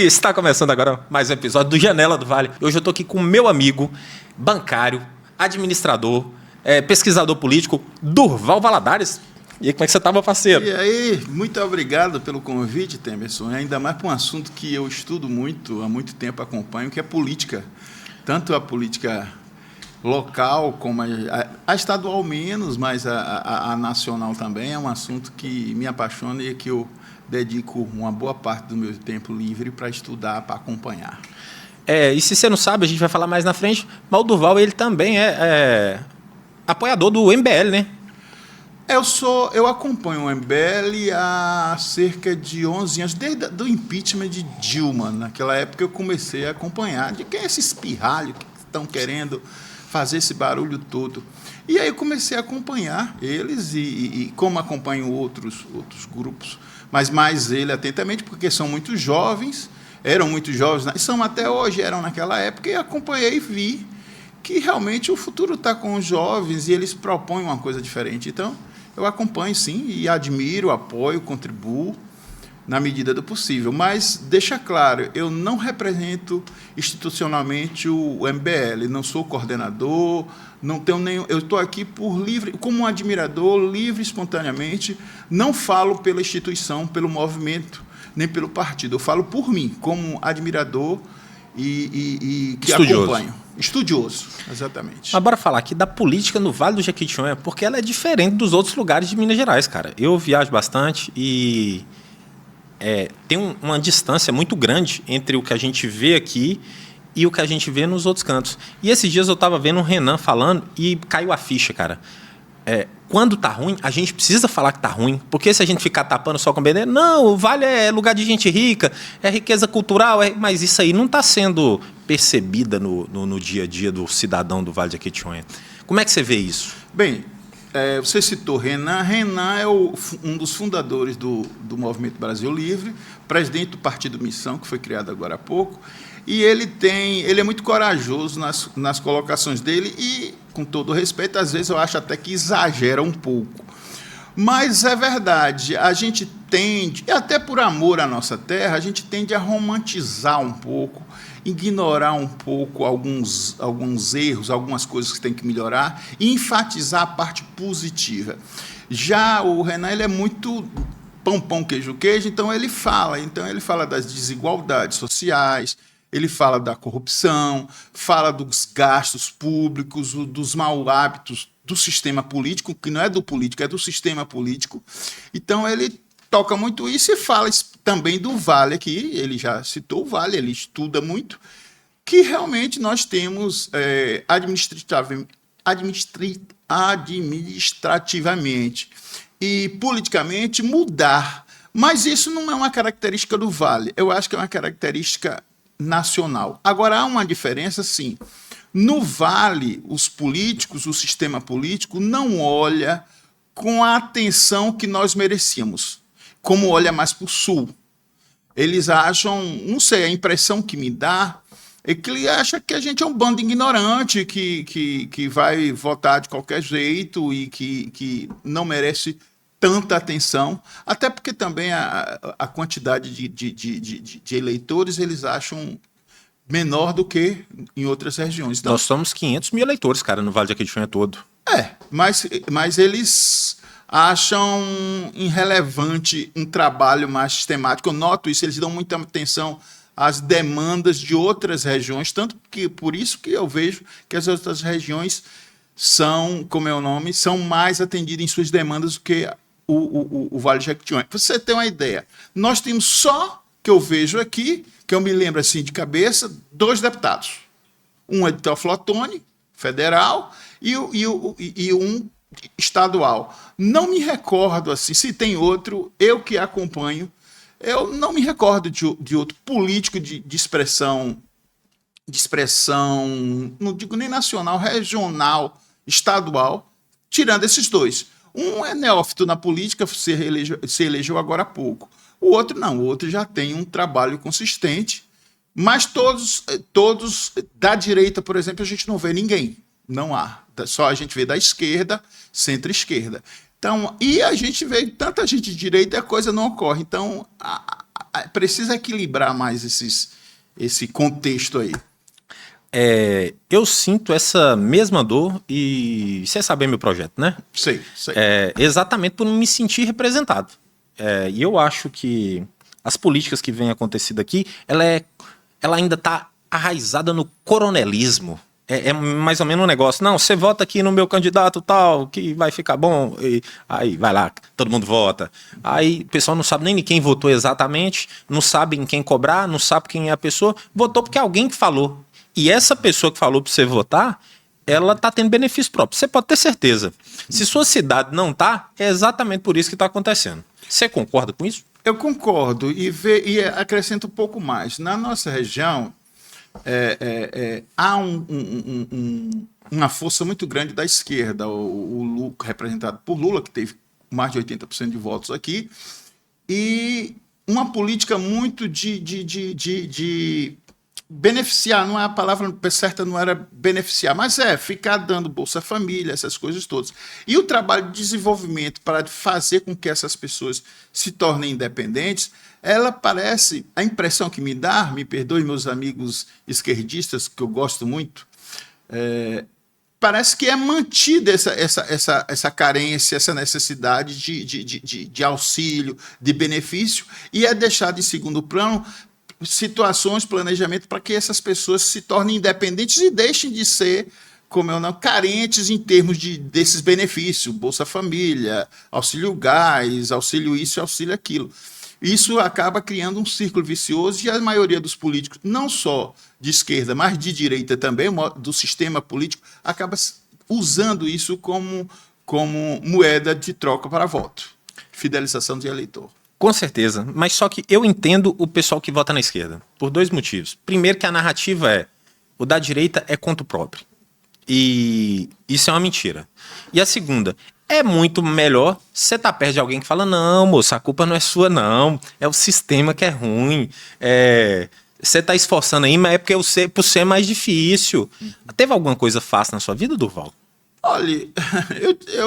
Está começando agora mais um episódio do Janela do Vale. Hoje eu estou aqui com o meu amigo, bancário, administrador, pesquisador político, Durval Valadares. E aí, como é que você estava, parceiro? E aí, muito obrigado pelo convite, Temerson. Ainda mais para um assunto que eu estudo muito, há muito tempo acompanho, que é política. Tanto a política local como a estadual menos, mas a nacional também é um assunto que me apaixona e que eu dedico uma boa parte do meu tempo livre para estudar, para acompanhar. E se você não sabe, a gente vai falar mais na frente, mas o Durval, ele também é apoiador do MBL, né? Eu acompanho o MBL há cerca de 11 anos, desde o impeachment de Dilma. Naquela época eu comecei a acompanhar de quem é esse espirralho que estão querendo fazer esse barulho todo. E aí eu comecei a acompanhar eles e como acompanho outros grupos, mas mais ele atentamente, porque são muito jovens, eram muito jovens, e são até hoje, eram naquela época, e acompanhei e vi que realmente o futuro está com os jovens e eles propõem uma coisa diferente. Então, eu acompanho, sim, e admiro, apoio, contribuo na medida do possível. Mas, deixa claro, eu não represento institucionalmente o MBL, não sou coordenador, não tenho nenhum. Eu estou aqui por livre, como um admirador, livre, espontaneamente, não falo pela instituição, pelo movimento, nem pelo partido. Eu falo por mim, como admirador e que acompanho. Estudioso, exatamente. Mas bora falar aqui da política no Vale do Jequitinhonha, porque ela é diferente dos outros lugares de Minas Gerais, cara. Eu viajo bastante e tem uma distância muito grande entre o que a gente vê aqui e o que a gente vê nos outros cantos. E esses dias eu estava vendo o Renan falando e caiu a ficha, cara. Quando tá ruim, a gente precisa falar que tá ruim, porque se a gente ficar tapando só com bandeira, não, o Vale é lugar de gente rica, é riqueza cultural, mas isso aí não está sendo percebida no dia a dia do cidadão do Vale de Jequitinhonha. Como é que você vê isso? Bem, você citou Renan. Renan é um dos fundadores do Movimento Brasil Livre, presidente do Partido Missão, que foi criado agora há pouco, e ele é muito corajoso nas colocações dele e, com todo respeito, às vezes eu acho até que exagera um pouco. Mas é verdade, a gente tende, e até por amor à nossa terra, a gente tende a romantizar um pouco, ignorar um pouco alguns erros, algumas coisas que tem que melhorar e enfatizar a parte positiva. Já o Renan, ele é muito pão, queijo, então ele fala das desigualdades sociais, ele fala da corrupção, fala dos gastos públicos, dos maus hábitos do sistema político, que não é do político, é do sistema político. Então, ele toca muito isso e fala também do Vale aqui, ele já citou o Vale, ele estuda muito, que realmente nós temos administrativamente e politicamente mudar. Mas isso não é uma característica do Vale, eu acho que é uma característica nacional. Agora, há uma diferença, sim. No Vale, os políticos, o sistema político, não olha com a atenção que nós merecíamos, como olha mais para o Sul. Eles acham, não sei, a impressão que me dá é que ele acha que a gente é um bando ignorante, que vai votar de qualquer jeito e que não merece tanta atenção, até porque também a quantidade de eleitores eles acham menor do que em outras regiões. Então, nós somos 500 mil eleitores, cara, no Vale do Jequitinhonha todo. Mas eles acham irrelevante um trabalho mais sistemático. Eu noto isso, eles dão muita atenção às demandas de outras regiões, tanto que por isso que eu vejo que as outras regiões são, como é o nome, são mais atendidas em suas demandas do que o Vale do Jequitinhonha. Para você ter uma ideia, nós temos só, que eu vejo aqui, que eu me lembro assim de cabeça, 2 deputados. Um é de Teoflotone, federal, e um estadual. Não me recordo assim, se tem outro, eu que acompanho, eu não me recordo de outro político de expressão, não digo nem nacional, regional, estadual, tirando esses 2. Um é neófito na política, se elegeu agora há pouco. O outro não, o outro já tem um trabalho consistente, mas todos da direita, por exemplo, a gente não vê ninguém. Não há. Só a gente vê da esquerda, centro-esquerda. Então, e a gente vê tanta gente de direita e a coisa não ocorre. Então, precisa equilibrar mais esse contexto aí. Eu sinto essa mesma dor e você sabe meu projeto, né? Sei. Exatamente por não me sentir representado. E eu acho que as políticas que vêm acontecendo aqui, ela ainda está arraizada no coronelismo. É mais ou menos um negócio. Não, você vota aqui no meu candidato tal, que vai ficar bom. E aí vai lá, todo mundo vota. Aí o pessoal não sabe nem de quem votou exatamente, não sabe em quem cobrar, não sabe quem é a pessoa. Votou porque é alguém que falou. E essa pessoa que falou para você votar, ela está tendo benefício próprio. Você pode ter certeza. Se sua cidade não está, é exatamente por isso que está acontecendo. Você concorda com isso? Eu concordo e acrescento um pouco mais. Na nossa região, há uma força muito grande da esquerda, o Lula, representado por Lula, que teve mais de 80% de votos aqui, e uma política muito de beneficiar, não é a palavra certa, não era beneficiar, mas ficar dando Bolsa Família, essas coisas todas. E o trabalho de desenvolvimento para fazer com que essas pessoas se tornem independentes, ela parece, a impressão que me dá, me perdoe meus amigos esquerdistas, que eu gosto muito, parece que é mantida essa carência, essa necessidade de auxílio, de benefício, e é deixado em segundo plano situações, planejamento para que essas pessoas se tornem independentes e deixem de ser, como eu não, carentes em termos desses benefícios, Bolsa Família, auxílio gás, auxílio isso e auxílio aquilo. Isso acaba criando um círculo vicioso e a maioria dos políticos, não só de esquerda, mas de direita também, do sistema político, acaba usando isso como moeda de troca para voto, fidelização de eleitor. Com certeza, mas só que eu entendo o pessoal que vota na esquerda, por dois motivos. Primeiro que a narrativa o da direita é contra o próprio. E isso é uma mentira. E a segunda, é muito melhor você estar perto de alguém que fala, não, moça, a culpa não é sua, não. É o sistema que é ruim. Você está esforçando aí, mas é porque por ser é mais difícil. Teve alguma coisa fácil na sua vida, Durval? Olha,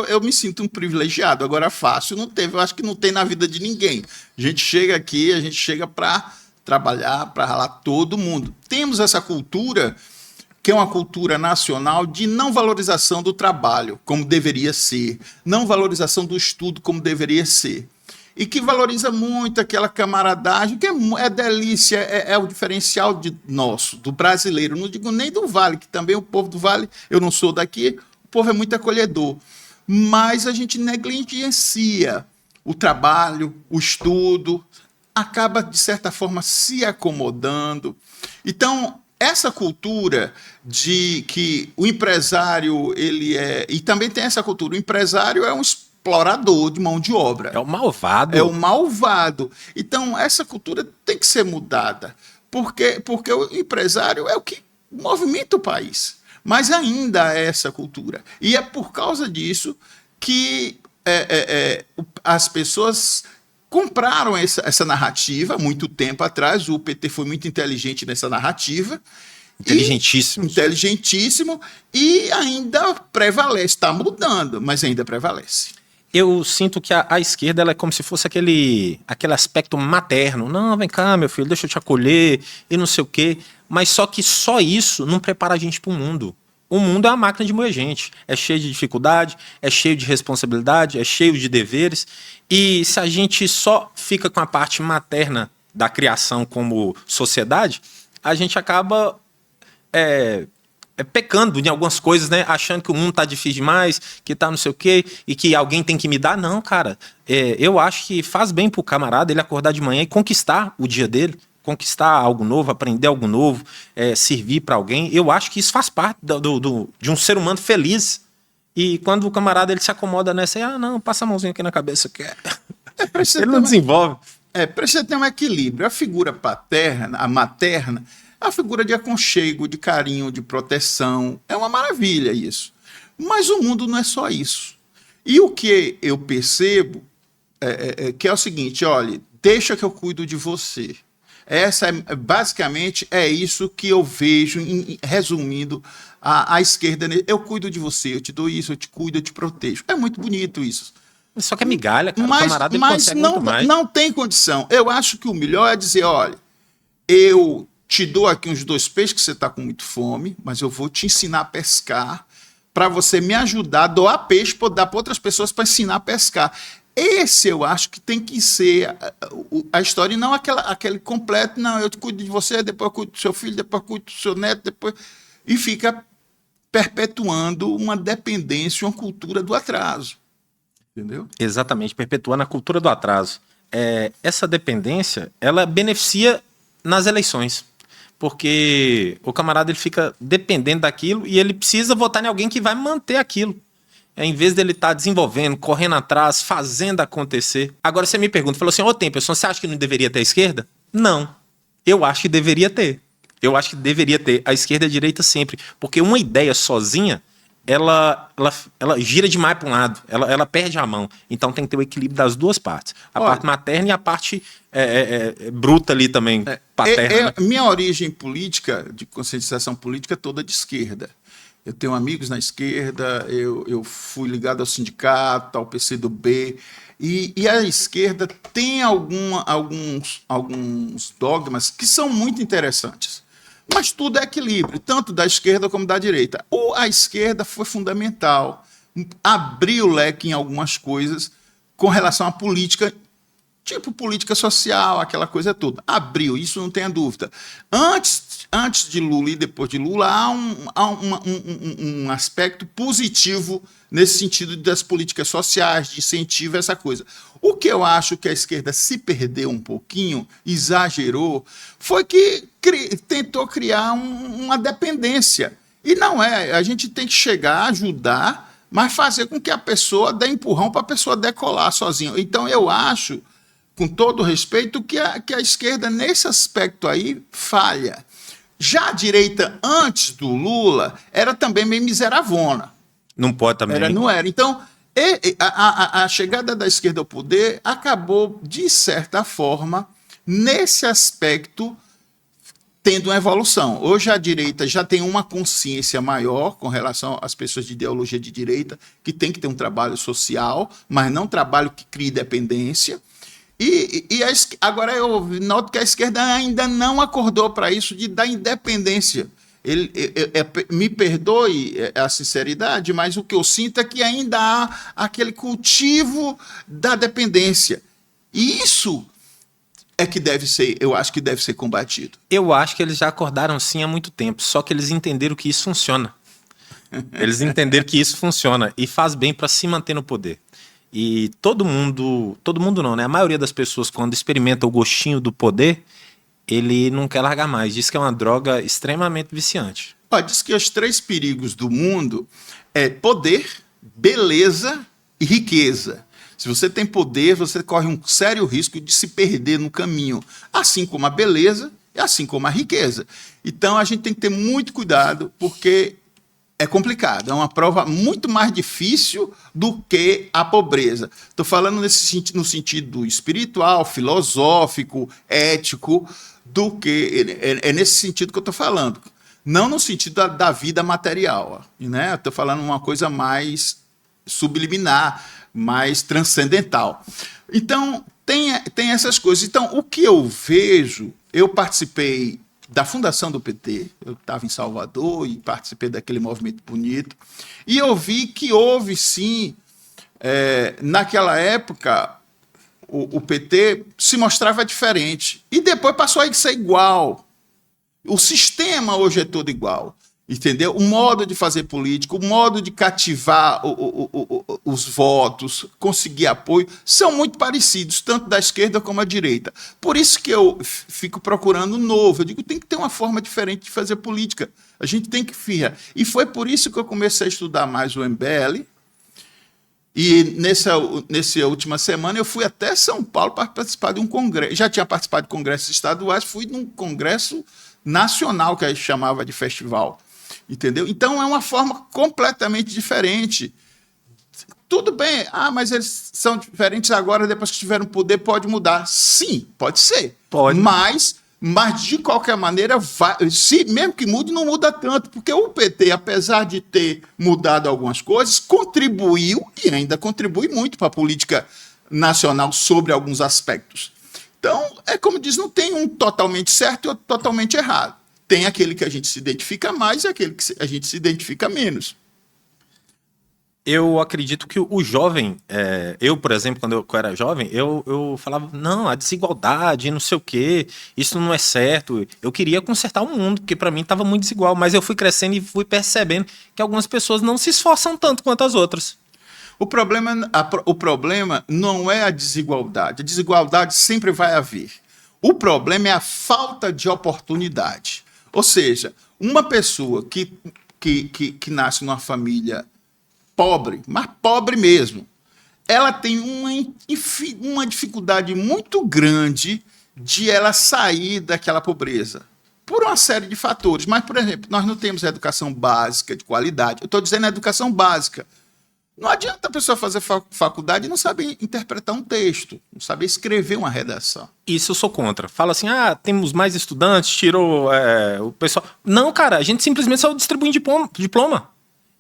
eu me sinto um privilegiado. Agora, fácil não teve. Eu acho que não tem na vida de ninguém. A gente chega aqui, a gente chega para trabalhar, para ralar todo mundo. Temos essa cultura, que é uma cultura nacional de não valorização do trabalho, como deveria ser. Não valorização do estudo, como deveria ser. E que valoriza muito aquela camaradagem, que é delícia, é o diferencial nosso, do brasileiro. Não digo nem do Vale, que também o povo do Vale, eu não sou daqui, o povo é muito acolhedor, mas a gente negligencia o trabalho, o estudo, acaba, de certa forma, se acomodando. Então, essa cultura de que o empresário, e também tem essa cultura, o empresário é um explorador de mão de obra. É o malvado. É o malvado. Então, essa cultura tem que ser mudada, porque o empresário é o que movimenta o país. Mas ainda é essa cultura. E é por causa disso que as pessoas compraram essa narrativa há muito tempo atrás. O PT foi muito inteligente nessa narrativa. Inteligentíssimo. E ainda prevalece. Está mudando, mas ainda prevalece. Eu sinto que a esquerda ela é como se fosse aquele aspecto materno. Não, vem cá, meu filho, deixa eu te acolher e não sei o quê. Mas só isso não prepara a gente para o mundo. O mundo é uma máquina de moer gente. É cheio de dificuldade, é cheio de responsabilidade, é cheio de deveres. E se a gente só fica com a parte materna da criação como sociedade, a gente acaba pecando em algumas coisas, né? Achando que o mundo tá difícil demais, que tá não sei o quê, e que alguém tem que me dar. Não, cara. Eu acho que faz bem pro camarada ele acordar de manhã e conquistar o dia dele, conquistar algo novo, aprender algo novo, servir para alguém. Eu acho que isso faz parte de um ser humano feliz. E quando o camarada ele se acomoda nessa, não, passa a mãozinha aqui na cabeça, que ele não desenvolve. Precisa ter um equilíbrio. A figura paterna, a materna, é a figura de aconchego, de carinho, de proteção. É uma maravilha isso. Mas o mundo não é só isso. E o que eu percebo que é o seguinte, olha, deixa que eu cuido de você. Basicamente é isso que eu vejo, resumindo, a esquerda. Eu cuido de você, eu te dou isso, eu te cuido, eu te protejo. É muito bonito isso. Só que é migalha, cara. O Mas, camarada ele mas consegue muito mais. não tem condição. Eu acho que o melhor é dizer, olha, eu te dou aqui uns 2 peixes que você está com muito fome, mas eu vou te ensinar a pescar para você me ajudar a doar peixe, para dar para outras pessoas para ensinar a pescar. Esse eu acho que tem que ser a história, e não aquele completo, não, eu cuido de você, depois eu cuido do seu filho, depois eu cuido do seu neto, depois... E fica perpetuando uma dependência, uma cultura do atraso. Entendeu? Exatamente, perpetuando a cultura do atraso. Essa dependência, ela beneficia nas eleições. Porque o camarada ele fica dependendo daquilo e ele precisa votar em alguém que vai manter aquilo. Em vez dele estar desenvolvendo, correndo atrás, fazendo acontecer. Agora você me pergunta, falou assim, Templeson, você acha que não deveria ter a esquerda? Não. Eu acho que deveria ter. Eu acho que deveria ter a esquerda e a direita sempre. Porque uma ideia sozinha, ela gira demais para um lado. Ela perde a mão. Então tem que ter o equilíbrio das duas partes. A parte materna e a parte bruta ali também, paterna. Né? Minha origem política, de conscientização política, é toda de esquerda. Eu tenho amigos na esquerda, eu fui ligado ao sindicato, ao PCdoB, e a esquerda tem alguns dogmas que são muito interessantes. Mas tudo é equilíbrio, tanto da esquerda como da direita. A esquerda foi fundamental, abriu o leque em algumas coisas com relação à política, tipo política social, aquela coisa toda. Abriu, isso não tenha dúvida. Antes de Lula e depois de Lula, há um aspecto positivo nesse sentido das políticas sociais, de incentivo, essa coisa. O que eu acho que a esquerda se perdeu um pouquinho, exagerou, foi que tentou criar uma dependência. E não é, a gente tem que chegar, ajudar, mas fazer com que a pessoa dê empurrão para a pessoa decolar sozinha. Então eu acho, com todo respeito, que a esquerda, nesse aspecto aí, falha. Já a direita, antes do Lula, era também meio miseravona. Não pode também. Não era. Então, a chegada da esquerda ao poder acabou, de certa forma, nesse aspecto, tendo uma evolução. Hoje a direita já tem uma consciência maior com relação às pessoas de ideologia de direita, que tem que ter um trabalho social, mas não um trabalho que crie dependência. Agora eu noto que a esquerda ainda não acordou para isso de dar independência. Me perdoe a sinceridade, mas o que eu sinto é que ainda há aquele cultivo da dependência. E isso é que eu acho que deve ser combatido. Eu acho que eles já acordaram sim há muito tempo, só que eles entenderam que isso funciona. Eles entenderam que isso funciona e faz bem para se manter no poder. E todo mundo não, né? A maioria das pessoas, quando experimenta o gostinho do poder, ele não quer largar mais. Diz que é uma droga extremamente viciante. Diz que os 3 perigos do mundo é poder, beleza e riqueza. Se você tem poder, você corre um sério risco de se perder no caminho, assim como a beleza e assim como a riqueza. Então a gente tem que ter muito cuidado, porque é complicado, é uma prova muito mais difícil do que a pobreza. Estou falando no sentido espiritual, filosófico, ético, do que é nesse sentido que eu estou falando. Não no sentido da vida material. Né? Estou falando uma coisa mais subliminar, mais transcendental. Então, tem essas coisas. Então, o que eu vejo, eu participei da fundação do PT, eu estava em Salvador e participei daquele movimento bonito, e eu vi que houve, sim, naquela época, o PT se mostrava diferente, e depois passou a ser igual. O sistema hoje é todo igual, entendeu? O modo de fazer política, o modo de cativar os votos, conseguir apoio, são muito parecidos, tanto da esquerda como da direita. Por isso que eu fico procurando novo. Eu digo, tem que ter uma forma diferente de fazer política. A gente tem que firrar. E foi por isso que eu comecei a estudar mais o MBL. E nessa última semana eu fui até São Paulo para participar de um congresso. Já tinha participado de congressos estaduais, fui num congresso nacional, que a gente chamava de festival. Entendeu? Então é uma forma completamente diferente. Tudo bem, mas eles são diferentes agora, depois que tiveram poder, pode mudar. Sim, pode ser. Pode. Mas Mas, de qualquer maneira, se mesmo que mude, não muda tanto, porque o PT, apesar de ter mudado algumas coisas, contribuiu e ainda contribui muito para a política nacional sobre alguns aspectos. Então, é como diz, não tem um totalmente certo e outro totalmente errado. Tem aquele que a gente se identifica mais e aquele que a gente se identifica menos. Eu acredito que o jovem, eu, por exemplo, quando eu era jovem, eu falava, não, a desigualdade, não sei o quê, isso não é certo. Eu queria consertar o mundo, porque para mim estava muito desigual, mas eu fui crescendo e fui percebendo que algumas pessoas não se esforçam tanto quanto as outras. O problema não é a desigualdade sempre vai haver. O problema é a falta de oportunidade. Ou seja, uma pessoa que nasce numa família pobre, mas pobre mesmo, ela tem uma dificuldade muito grande de ela sair daquela pobreza, por uma série de fatores. Mas, por exemplo, nós não temos educação básica de qualidade. Eu estou dizendo educação básica. Não adianta a pessoa fazer faculdade e não saber interpretar um texto, não saber escrever uma redação. Isso eu sou contra. Fala assim, temos mais estudantes, tirou o pessoal. Não, cara, a gente simplesmente só distribui diploma.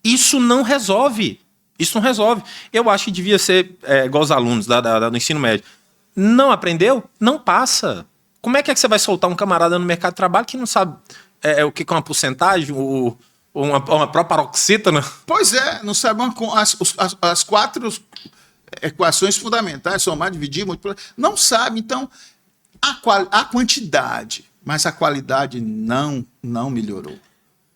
Isso não resolve. Isso não resolve. Eu acho que devia ser igual os alunos do ensino médio. Não aprendeu? Não passa. Como é que você vai soltar um camarada no mercado de trabalho que não sabe o que é uma porcentagem, uma proparoxítona? Pois é, não sabe as 4 equações fundamentais, somar, dividir, multiplicar. Não sabe. Então, a quantidade, mas a qualidade não melhorou.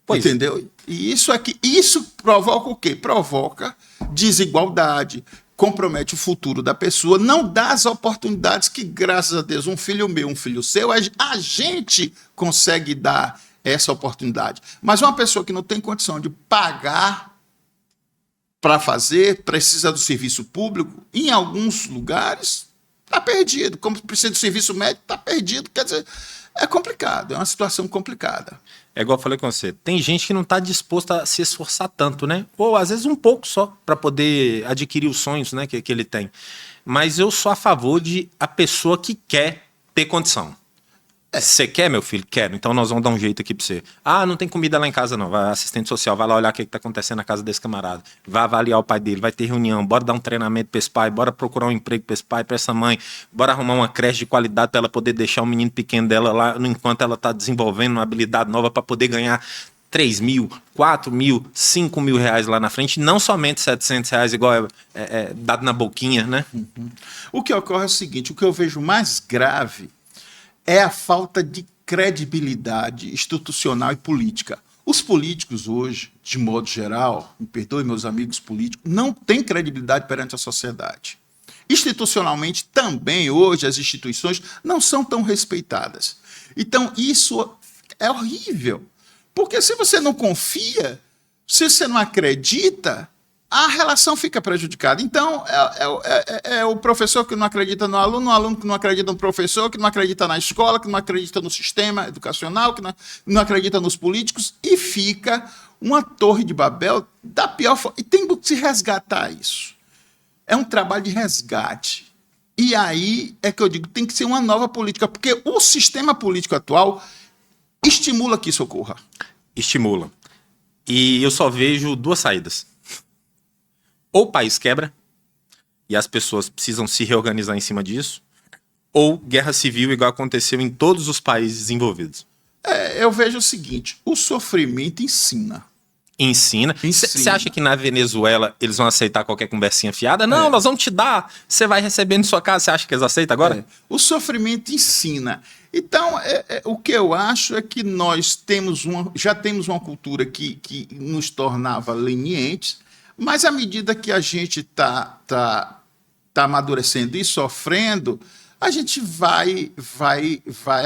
Pois. Entendeu? E isso provoca o quê? Provoca desigualdade, compromete o futuro da pessoa, não dá as oportunidades que, graças a Deus, um filho meu, um filho seu, a gente consegue dar essa oportunidade. Mas uma pessoa que não tem condição de pagar para fazer, precisa do serviço público, em alguns lugares, está perdido. Como precisa do serviço médico, está perdido. Quer dizer, é complicado, é uma situação complicada. É igual eu falei com você, tem gente que não está disposta a se esforçar tanto, né? Ou às vezes um pouco só, para poder adquirir os sonhos, né, que ele tem. Mas eu sou a favor de a pessoa que quer ter condição. Você quer, meu filho? Quero. Então nós vamos dar um jeito aqui pra você. Não tem comida lá em casa não. Vai, assistente social, vai lá olhar o que tá acontecendo na casa desse camarada. Vai avaliar o pai dele, vai ter reunião, bora dar um treinamento pra esse pai, bora procurar um emprego pra esse pai, pra essa mãe, bora arrumar uma creche de qualidade pra ela poder deixar o menino pequeno dela lá, enquanto ela tá desenvolvendo uma habilidade nova pra poder ganhar 3 mil, 4 mil, 5 mil reais lá na frente, não somente 700 reais, igual dado na boquinha, né? Uhum. O que ocorre é o seguinte, o que eu vejo mais grave é a falta de credibilidade institucional e política. Os políticos hoje, de modo geral, me perdoe meus amigos políticos, não têm credibilidade perante a sociedade. Institucionalmente, também, hoje, as instituições não são tão respeitadas. Então, isso é horrível. Porque se você não confia, se você não acredita, a relação fica prejudicada. Então, é o professor que não acredita no aluno, o aluno que não acredita no professor, que não acredita na escola, que não acredita no sistema educacional, que não acredita nos políticos, e fica uma torre de Babel da pior forma. E tem que se resgatar isso. É um trabalho de resgate. E aí é que eu digo, tem que ser uma nova política, porque o sistema político atual estimula que isso ocorra. Estimula. E eu só vejo 2 saídas. Ou o país quebra, e as pessoas precisam se reorganizar em cima disso, ou guerra civil, igual aconteceu em todos os países desenvolvidos. Eu vejo o seguinte, o sofrimento ensina. Ensina. Você acha que na Venezuela eles vão aceitar qualquer conversinha fiada? Não, nós vamos te dar, você vai receber em sua casa, você acha que eles aceitam agora? O sofrimento ensina. Então, o que eu acho é que nós já temos uma cultura que nos tornava lenientes, mas à medida que a gente tá amadurecendo e sofrendo, a gente vai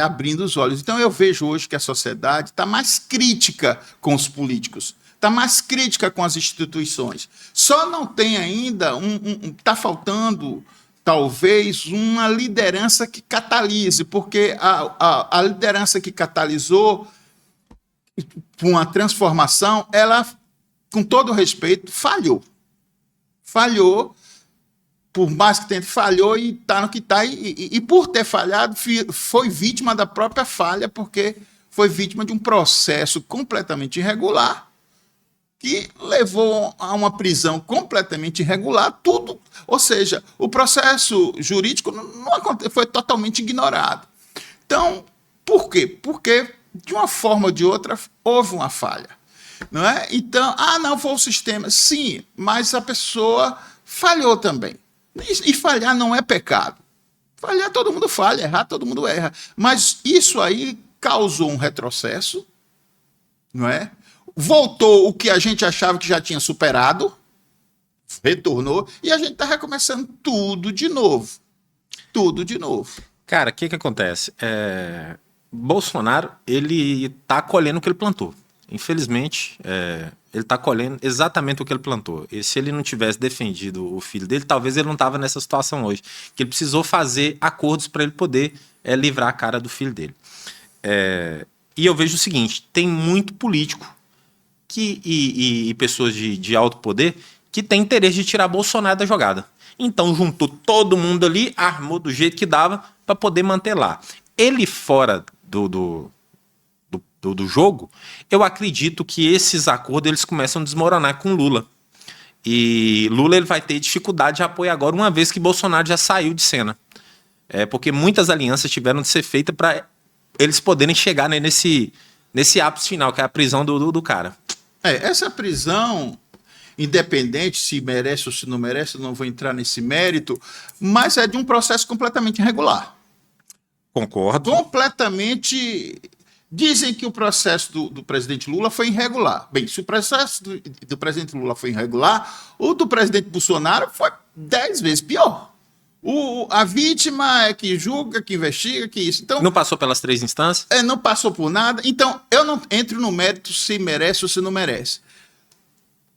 abrindo os olhos. Então eu vejo hoje que a sociedade está mais crítica com os políticos, está mais crítica com as instituições. Só não tem ainda, está faltando talvez uma liderança que catalise, porque a liderança que catalisou uma transformação, ela, com todo respeito, falhou. Falhou por mais que tente, falhou e está no que está. E por ter falhado, foi vítima da própria falha, porque foi vítima de um processo completamente irregular que levou a uma prisão completamente irregular, tudo. Ou seja, o processo jurídico foi totalmente ignorado. Então, por quê? Porque, de uma forma ou de outra, houve uma falha. Não é? Então, não foi o sistema. Sim, mas a pessoa falhou também. E falhar não é pecado. Falhar todo mundo falha, errar todo mundo erra. Mas isso aí causou um retrocesso, não é? Voltou o que a gente achava que já tinha superado, retornou, e a gente está recomeçando tudo de novo. Tudo de novo. Cara, o que acontece? Bolsonaro, ele tá colhendo o que ele plantou. Infelizmente, ele está colhendo exatamente o que ele plantou. E se ele não tivesse defendido o filho dele, talvez ele não estava nessa situação hoje. Que ele precisou fazer acordos para ele poder livrar a cara do filho dele. E eu vejo o seguinte, tem muito político e pessoas de alto poder que tem interesse de tirar Bolsonaro da jogada. Então juntou todo mundo ali, armou do jeito que dava para poder manter lá. Ele fora do jogo, eu acredito que esses acordos eles começam a desmoronar com Lula. E Lula ele vai ter dificuldade de apoio agora, uma vez que Bolsonaro já saiu de cena. Porque muitas alianças tiveram de ser feitas para eles poderem chegar nesse ápice final, que é a prisão do cara. Essa prisão, independente se merece ou se não merece, eu não vou entrar nesse mérito, mas é de um processo completamente irregular. Concordo. Completamente. Dizem que o processo do presidente Lula foi irregular. Bem, se o processo do presidente Lula foi irregular, o do presidente Bolsonaro foi 10 vezes pior. A vítima é que julga, que investiga, que isso. Então, não passou pelas 3 instâncias? Não passou por nada. Então, eu não entro no mérito se merece ou se não merece.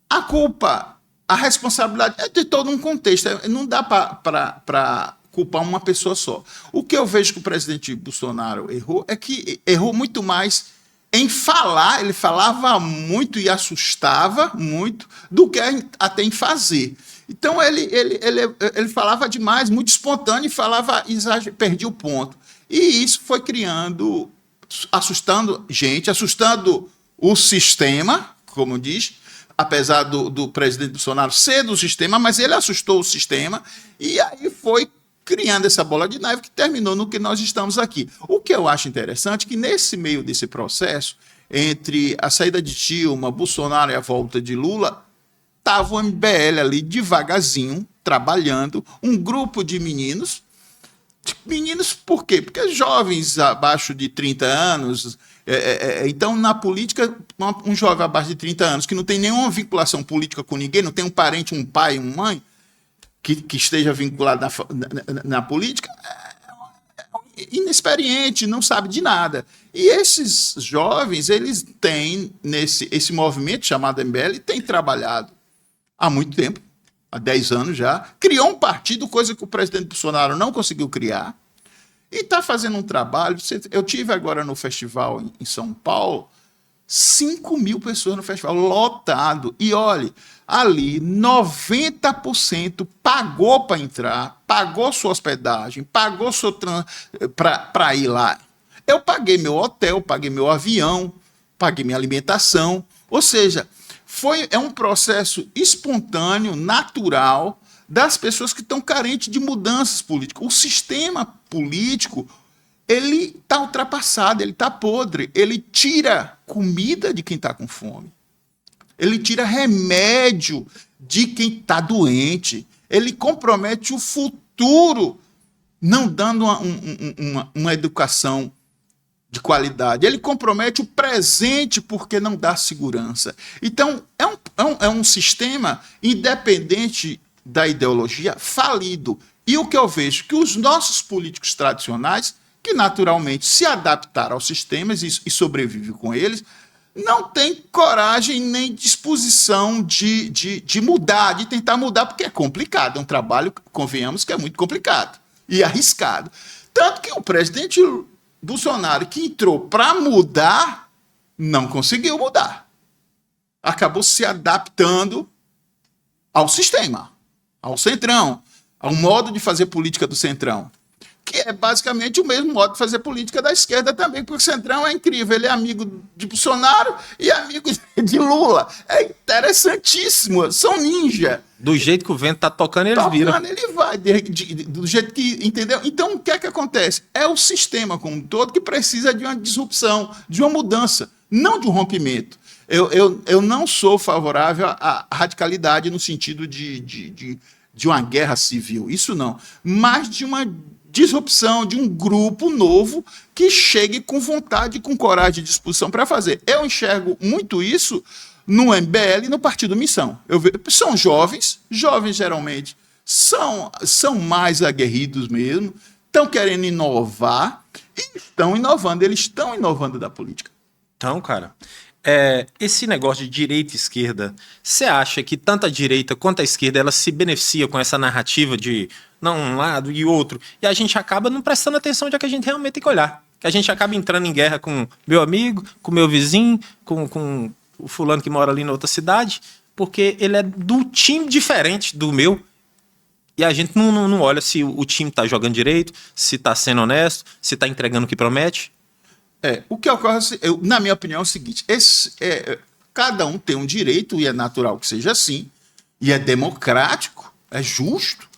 A culpa, a responsabilidade é de todo um contexto. Não dá para culpar uma pessoa só. O que eu vejo que o presidente Bolsonaro errou é que errou muito mais em falar, ele falava muito e assustava muito, do que até em fazer. Então ele falava demais, muito espontâneo, e falava, perdia o ponto. E isso foi criando, assustando gente, assustando o sistema, como diz, apesar do presidente Bolsonaro ser do sistema, mas ele assustou o sistema, e aí foi criando essa bola de neve que terminou no que nós estamos aqui. O que eu acho interessante é que nesse meio desse processo, entre a saída de Dilma, Bolsonaro e a volta de Lula, estava o MBL ali devagarzinho, trabalhando, um grupo de meninos. Meninos por quê? Porque jovens abaixo de 30 anos... então, na política, um jovem abaixo de 30 anos que não tem nenhuma vinculação política com ninguém, não tem um parente, um pai, uma mãe, que esteja vinculado na política, é inexperiente, não sabe de nada. E esses jovens, eles têm, esse movimento chamado MBL, tem trabalhado há muito tempo, há 10 anos já, criou um partido, coisa que o presidente Bolsonaro não conseguiu criar, e está fazendo um trabalho. Eu tive agora no festival em São Paulo, 5 mil pessoas no festival, lotado. E olhe, ali 90% pagou para entrar, pagou sua hospedagem, pagou para ir lá. Eu paguei meu hotel, paguei meu avião, paguei minha alimentação. Ou seja, é um processo espontâneo, natural, das pessoas que estão carentes de mudanças políticas. O sistema político, ele está ultrapassado, ele está podre, ele tira comida de quem está com fome, ele tira remédio de quem está doente, ele compromete o futuro, não dando uma educação de qualidade, ele compromete o presente porque não dá segurança. Então, é um sistema, independente da ideologia, falido. E o que eu vejo que os nossos políticos tradicionais, que naturalmente se adaptaram aos sistemas e sobrevivem com eles, não têm coragem nem disposição de mudar, de tentar mudar, porque é complicado. É um trabalho, convenhamos, que é muito complicado e arriscado. Tanto que o presidente Bolsonaro, que entrou para mudar, não conseguiu mudar. Acabou se adaptando ao sistema, ao centrão, ao modo de fazer política do Centrão, que é basicamente o mesmo modo de fazer política da esquerda também, porque o Centrão é incrível, ele é amigo de Bolsonaro e amigo de Lula. É interessantíssimo, são ninja. Do jeito que o vento tá tocando, eles viram. Ele vai, do jeito que, entendeu? Então, o que é que acontece? É o sistema como um todo que precisa de uma disrupção, de uma mudança, não de um rompimento. Eu não sou favorável à radicalidade no sentido de uma guerra civil, isso não, mas de uma disrupção, de um grupo novo que chegue com vontade, com coragem e disposição para fazer. Eu enxergo muito isso no MBL e no Partido Missão. São jovens geralmente são mais aguerridos mesmo, estão querendo inovar e eles estão inovando da política. Então, cara, esse negócio de direita e esquerda, você acha que tanto a direita quanto a esquerda ela se beneficia com essa narrativa de não um lado e outro, e a gente acaba não prestando atenção onde é que a gente realmente tem que olhar? Que a gente acaba entrando em guerra com meu amigo, com meu vizinho, com o fulano que mora ali na outra cidade, porque ele é do time diferente do meu, e a gente não olha se o time tá jogando direito, se tá sendo honesto, se tá entregando o que promete. O que ocorre, na minha opinião, é o seguinte: cada um tem um direito, e é natural que seja assim, e é democrático, é justo,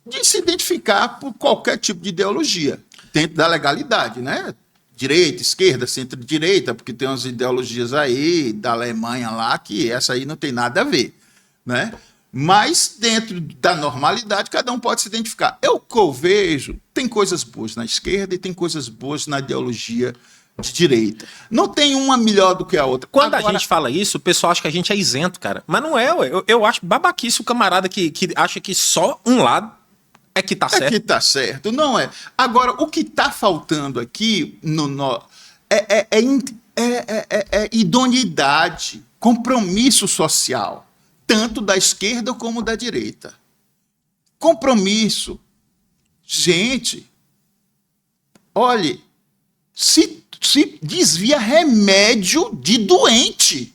de se identificar por qualquer tipo de ideologia, dentro da legalidade, né? Direita, esquerda, centro-direita, porque tem umas ideologias aí da Alemanha lá que essa aí não tem nada a ver, né? Mas dentro da normalidade, cada um pode se identificar. O que eu vejo, tem coisas boas na esquerda e tem coisas boas na ideologia de direita. Não tem uma melhor do que a outra. Quando a gente fala isso, o pessoal acha que a gente é isento, cara. Mas não é, ué. Eu acho babaquice o camarada que acha que só um lado é que tá certo. É que tá certo, não é. Agora, o que tá faltando aqui é idoneidade, compromisso social, tanto da esquerda como da direita. Compromisso. Gente, olhe, se desvia remédio de doente.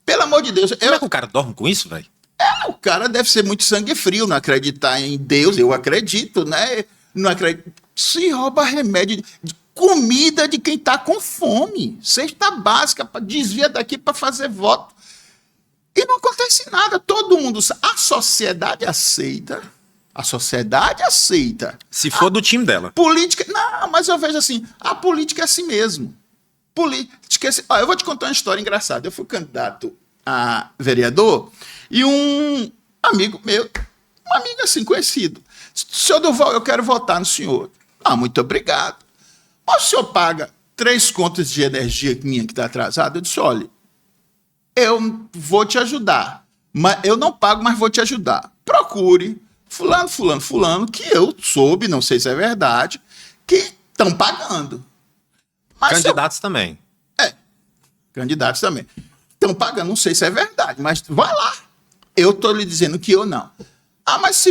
Pelo amor de Deus. Como é que o cara dorme com isso, velho? O cara deve ser muito sangue frio, não acreditar em Deus, eu acredito, né? Não acredito. Se rouba remédio de comida de quem está com fome. Cesta básica, desvia daqui para fazer voto. E não acontece nada. Todo mundo sabe. A sociedade aceita. A sociedade aceita. Se for do time dela. Política. Não, mas eu vejo assim: a política é assim mesmo. Política é assim. Eu vou te contar uma história engraçada. Eu fui candidato a vereador e um amigo meu, um amigo assim conhecido: senhor Durval, eu quero votar no senhor. Muito obrigado. Mas o senhor paga 3 contas de energia minha que está atrasada? Eu disse: olha, eu vou te ajudar. Mas eu não pago, mas vou te ajudar. Procure fulano, que eu soube, não sei se é verdade, que estão pagando. Mas candidatos também. Candidatos também. Estão pagando, não sei se é verdade, mas vai lá. Eu estou lhe dizendo que eu não. Mas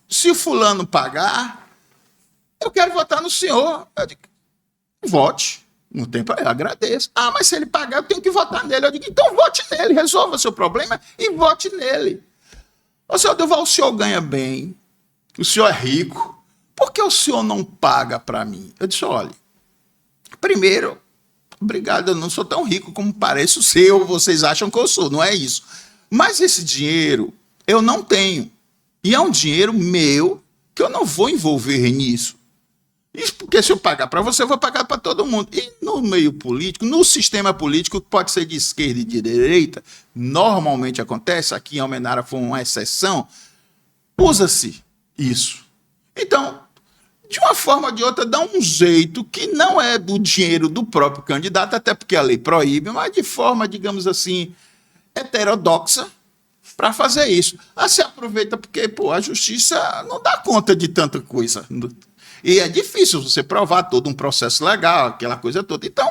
se o fulano pagar, eu quero votar no senhor. Eu digo: vote. Não tem problema, eu agradeço. Mas se ele pagar, eu tenho que votar nele. Eu digo: então vote nele, resolva seu problema e vote nele. Ô, senhor Durval, o senhor ganha bem, o senhor é rico, por que o senhor não paga para mim? Eu disse: olha, primeiro, obrigado, eu não sou tão rico como pareço ser, ou vocês acham que eu sou, não é isso. Mas esse dinheiro eu não tenho. E é um dinheiro meu que eu não vou envolver nisso. Isso porque se eu pagar para você, eu vou pagar para todo mundo. E no meio político, no sistema político, que pode ser de esquerda e de direita, normalmente acontece, aqui em Almenara foi uma exceção, usa-se isso. Então, de uma forma ou de outra, dá um jeito que não é do dinheiro do próprio candidato, até porque a lei proíbe, mas de forma, digamos assim, heterodoxa, para fazer isso. Se aproveita porque a justiça não dá conta de tanta coisa. E é difícil você provar todo um processo legal, aquela coisa toda. Então,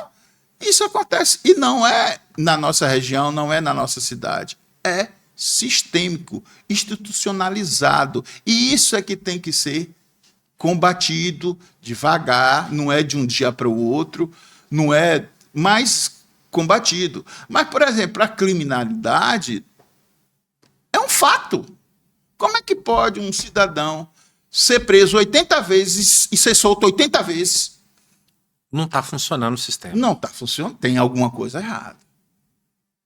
isso acontece. E não é na nossa região, não é na nossa cidade. É sistêmico, institucionalizado. E isso é que tem que ser combatido devagar, não é de um dia para o outro, não é mais combatido. Mas, por exemplo, a criminalidade é um fato. Como é que pode um cidadão ser preso 80 vezes e ser solto 80 vezes? Não está funcionando o sistema. Não está funcionando. Tem alguma coisa errada.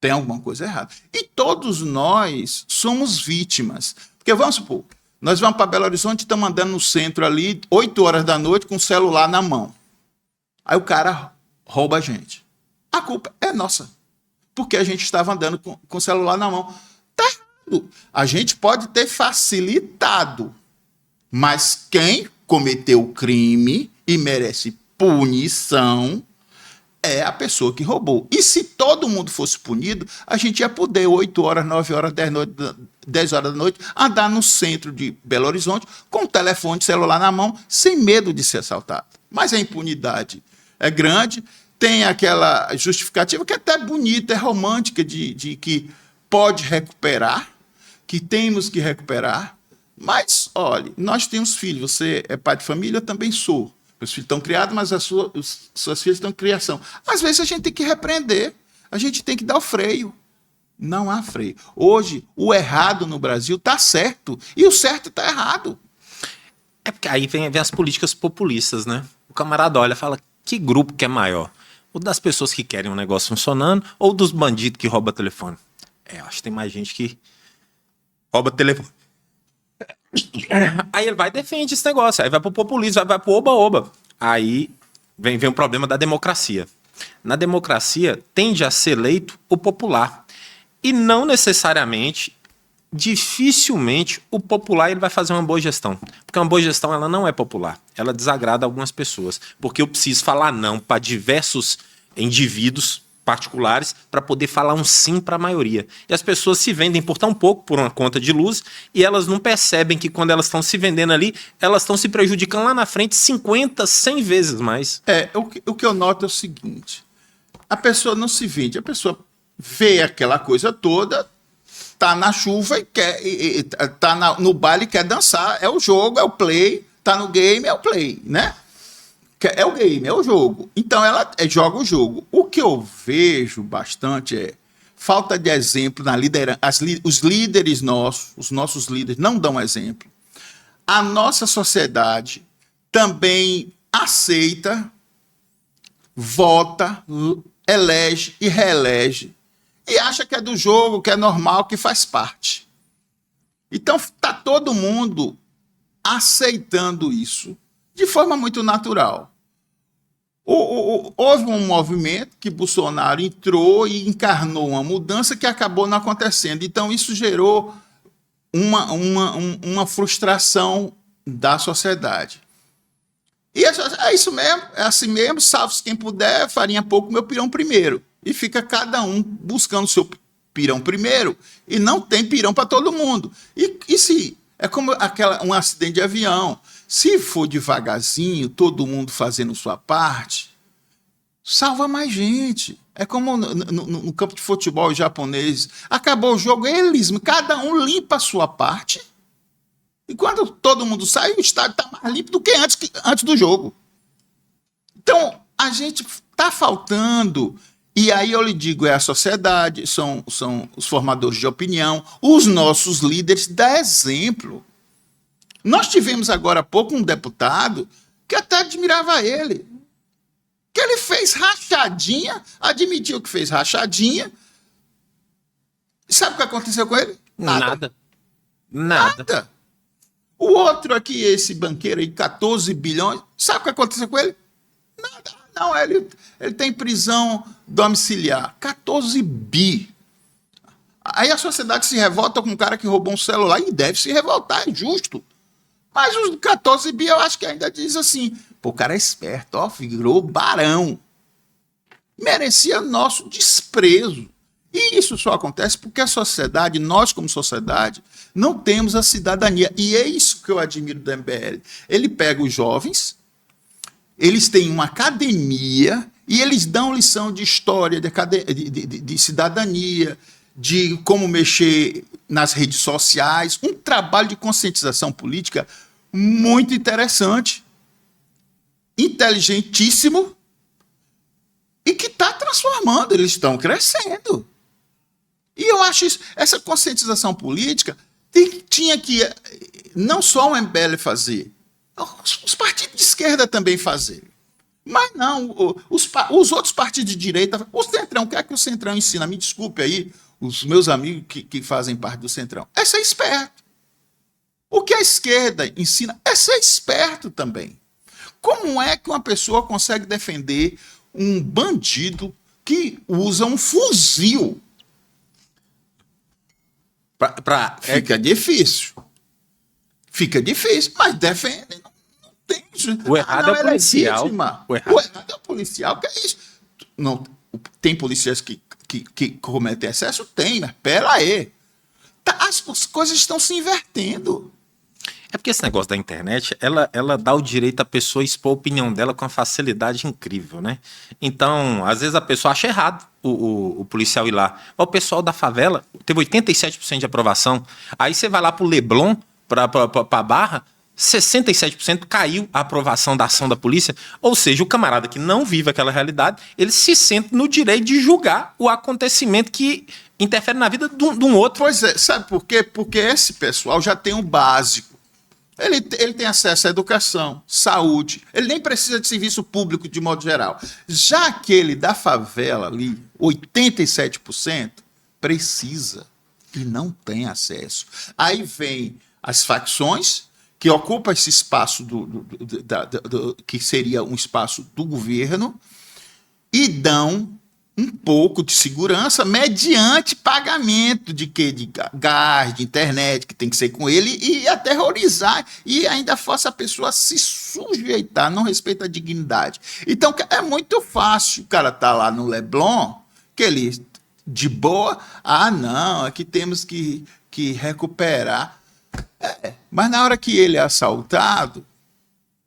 Tem alguma coisa errada. E todos nós somos vítimas. Porque vamos supor, nós vamos para Belo Horizonte e estamos andando no centro ali, 8 horas da noite, com o celular na mão. Aí o cara rouba a gente. A culpa é nossa. Porque a gente estava andando com o celular na mão. Tá errado. A gente pode ter facilitado. Mas quem cometeu o crime e merece punição é a pessoa que roubou. E se todo mundo fosse punido, a gente ia poder, 8 horas, 9 horas, 10 horas da noite, andar no centro de Belo Horizonte com o telefone celular na mão, sem medo de ser assaltado. Mas a impunidade é grande, tem aquela justificativa que é até bonita, é romântica, de que pode recuperar, que temos que recuperar. Mas, olha, nós temos filhos, você é pai de família, eu também sou. Meus filhos estão criados, mas suas filhas estão em criação. Às vezes a gente tem que repreender, a gente tem que dar o freio. Não há freio. Hoje, o errado no Brasil está certo e o certo está errado. É porque aí vem as políticas populistas, né? O camarada olha e fala, que grupo que é maior? O das pessoas que querem um negócio funcionando ou dos bandidos que roubam telefone? Acho que tem mais gente que rouba telefone. Aí ele vai e defende esse negócio, aí vai pro populismo, vai pro oba-oba. Aí vem o problema da democracia. Na democracia, tende a ser eleito o popular. E não necessariamente, dificilmente, o popular ele vai fazer uma boa gestão. Porque uma boa gestão ela não é popular. Ela desagrada algumas pessoas. Porque eu preciso falar não para diversos indivíduos particulares para poder falar um sim para a maioria. E as pessoas se vendem por tão pouco, por uma conta de luz, e elas não percebem que quando elas estão se vendendo ali, elas estão se prejudicando lá na frente 50, 100 vezes mais. O que eu noto é o seguinte, a pessoa não se vende, a pessoa vê aquela coisa toda, tá na chuva e quer, tá no baile e quer dançar, é o jogo, é o play, tá no game, é o play, né? É o game, é o jogo. Então ela joga o jogo. O que eu vejo bastante é falta de exemplo na liderança. Os líderes nossos, os nossos líderes não dão exemplo. A nossa sociedade também aceita, vota, elege e reelege. E acha que é do jogo, que é normal, que faz parte. Então está todo mundo aceitando isso de forma muito natural. Houve um movimento que Bolsonaro entrou e encarnou uma mudança que acabou não acontecendo. Então, isso gerou uma frustração da sociedade. E é isso mesmo, é assim mesmo, salve-se quem puder, farinha pouco, meu pirão primeiro. E fica cada um buscando o seu pirão primeiro e não tem pirão para todo mundo. E se é como um acidente de avião. Se for devagarzinho, todo mundo fazendo sua parte, salva mais gente. É como no campo de futebol japonês. Acabou o jogo, cada um limpa a sua parte. E quando todo mundo sai, o estádio está mais limpo do que antes do jogo. Então, a gente está faltando. E aí eu lhe digo, é a sociedade, são os formadores de opinião, os nossos líderes, dá exemplo. Nós tivemos agora há pouco um deputado que até admirava ele. Que ele fez rachadinha, admitiu que fez rachadinha. E sabe o que aconteceu com ele? Nada. O outro aqui, esse banqueiro aí, 14 bilhões, sabe o que aconteceu com ele? Nada. Não, ele tem prisão domiciliar. 14 bi. Aí a sociedade se revolta com um cara que roubou um celular e deve se revoltar, é justo. Mas os 14 bi eu acho que ainda diz assim, pô, o cara é esperto, ó, virou barão. Merecia nosso desprezo. E isso só acontece porque a sociedade, nós como sociedade, não temos a cidadania. E é isso que eu admiro do MBL. Ele pega os jovens, eles têm uma academia e eles dão lição de história, de cidadania, de como mexer nas redes sociais, um trabalho de conscientização política muito interessante, inteligentíssimo e que está transformando, eles estão crescendo. E eu acho isso, essa conscientização política Tinha que não só o MBL fazer, os partidos de esquerda também fazerem. Mas não, os outros partidos de direita, o Centrão, o que é que o Centrão ensina? Me desculpe aí, os meus amigos que fazem parte do Centrão. É ser esperto. O que a esquerda ensina é ser esperto também. Como é que uma pessoa consegue defender um bandido que usa um fuzil? Fica difícil. Fica difícil, mas defende. Não tem. O errado é o policial. O errado é o policial. Que é isso? Não, tem policiais que cometem excesso? Tem, mas pera aí. As coisas estão se invertendo. É porque esse negócio da internet, ela dá o direito à pessoa expor a opinião dela com uma facilidade incrível, né? Então, às vezes a pessoa acha errado o policial ir lá. O pessoal da favela teve 87% de aprovação. Aí você vai lá pro Leblon, pra Barra, 67% caiu a aprovação da ação da polícia. Ou seja, o camarada que não vive aquela realidade, ele se sente no direito de julgar o acontecimento que interfere na vida de um outro. Pois é, sabe por quê? Porque esse pessoal já tem o básico. Ele tem acesso à educação, saúde, ele nem precisa de serviço público de modo geral. Já aquele da favela ali, 87%, precisa e não tem acesso. Aí vem as facções, que ocupam esse espaço que seria um espaço do governo, e dão um pouco de segurança mediante pagamento de gás, de internet, que tem que ser com ele, e aterrorizar, e ainda força a pessoa a se sujeitar, não respeita a dignidade. Então é muito fácil o cara tá lá no Leblon, que ele, de boa, não, aqui temos que recuperar. Mas na hora que ele é assaltado,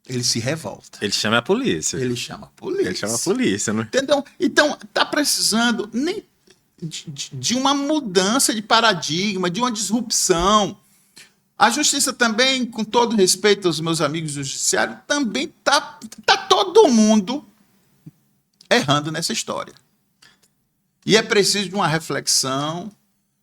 ele se revolta. Ele chama a polícia. Ele chama a polícia. Ele chama a polícia, né? Entendeu? Então, está precisando nem de uma mudança de paradigma, de uma disrupção. A justiça também, com todo respeito aos meus amigos do judiciário, também tá todo mundo errando nessa história. E é preciso de uma reflexão,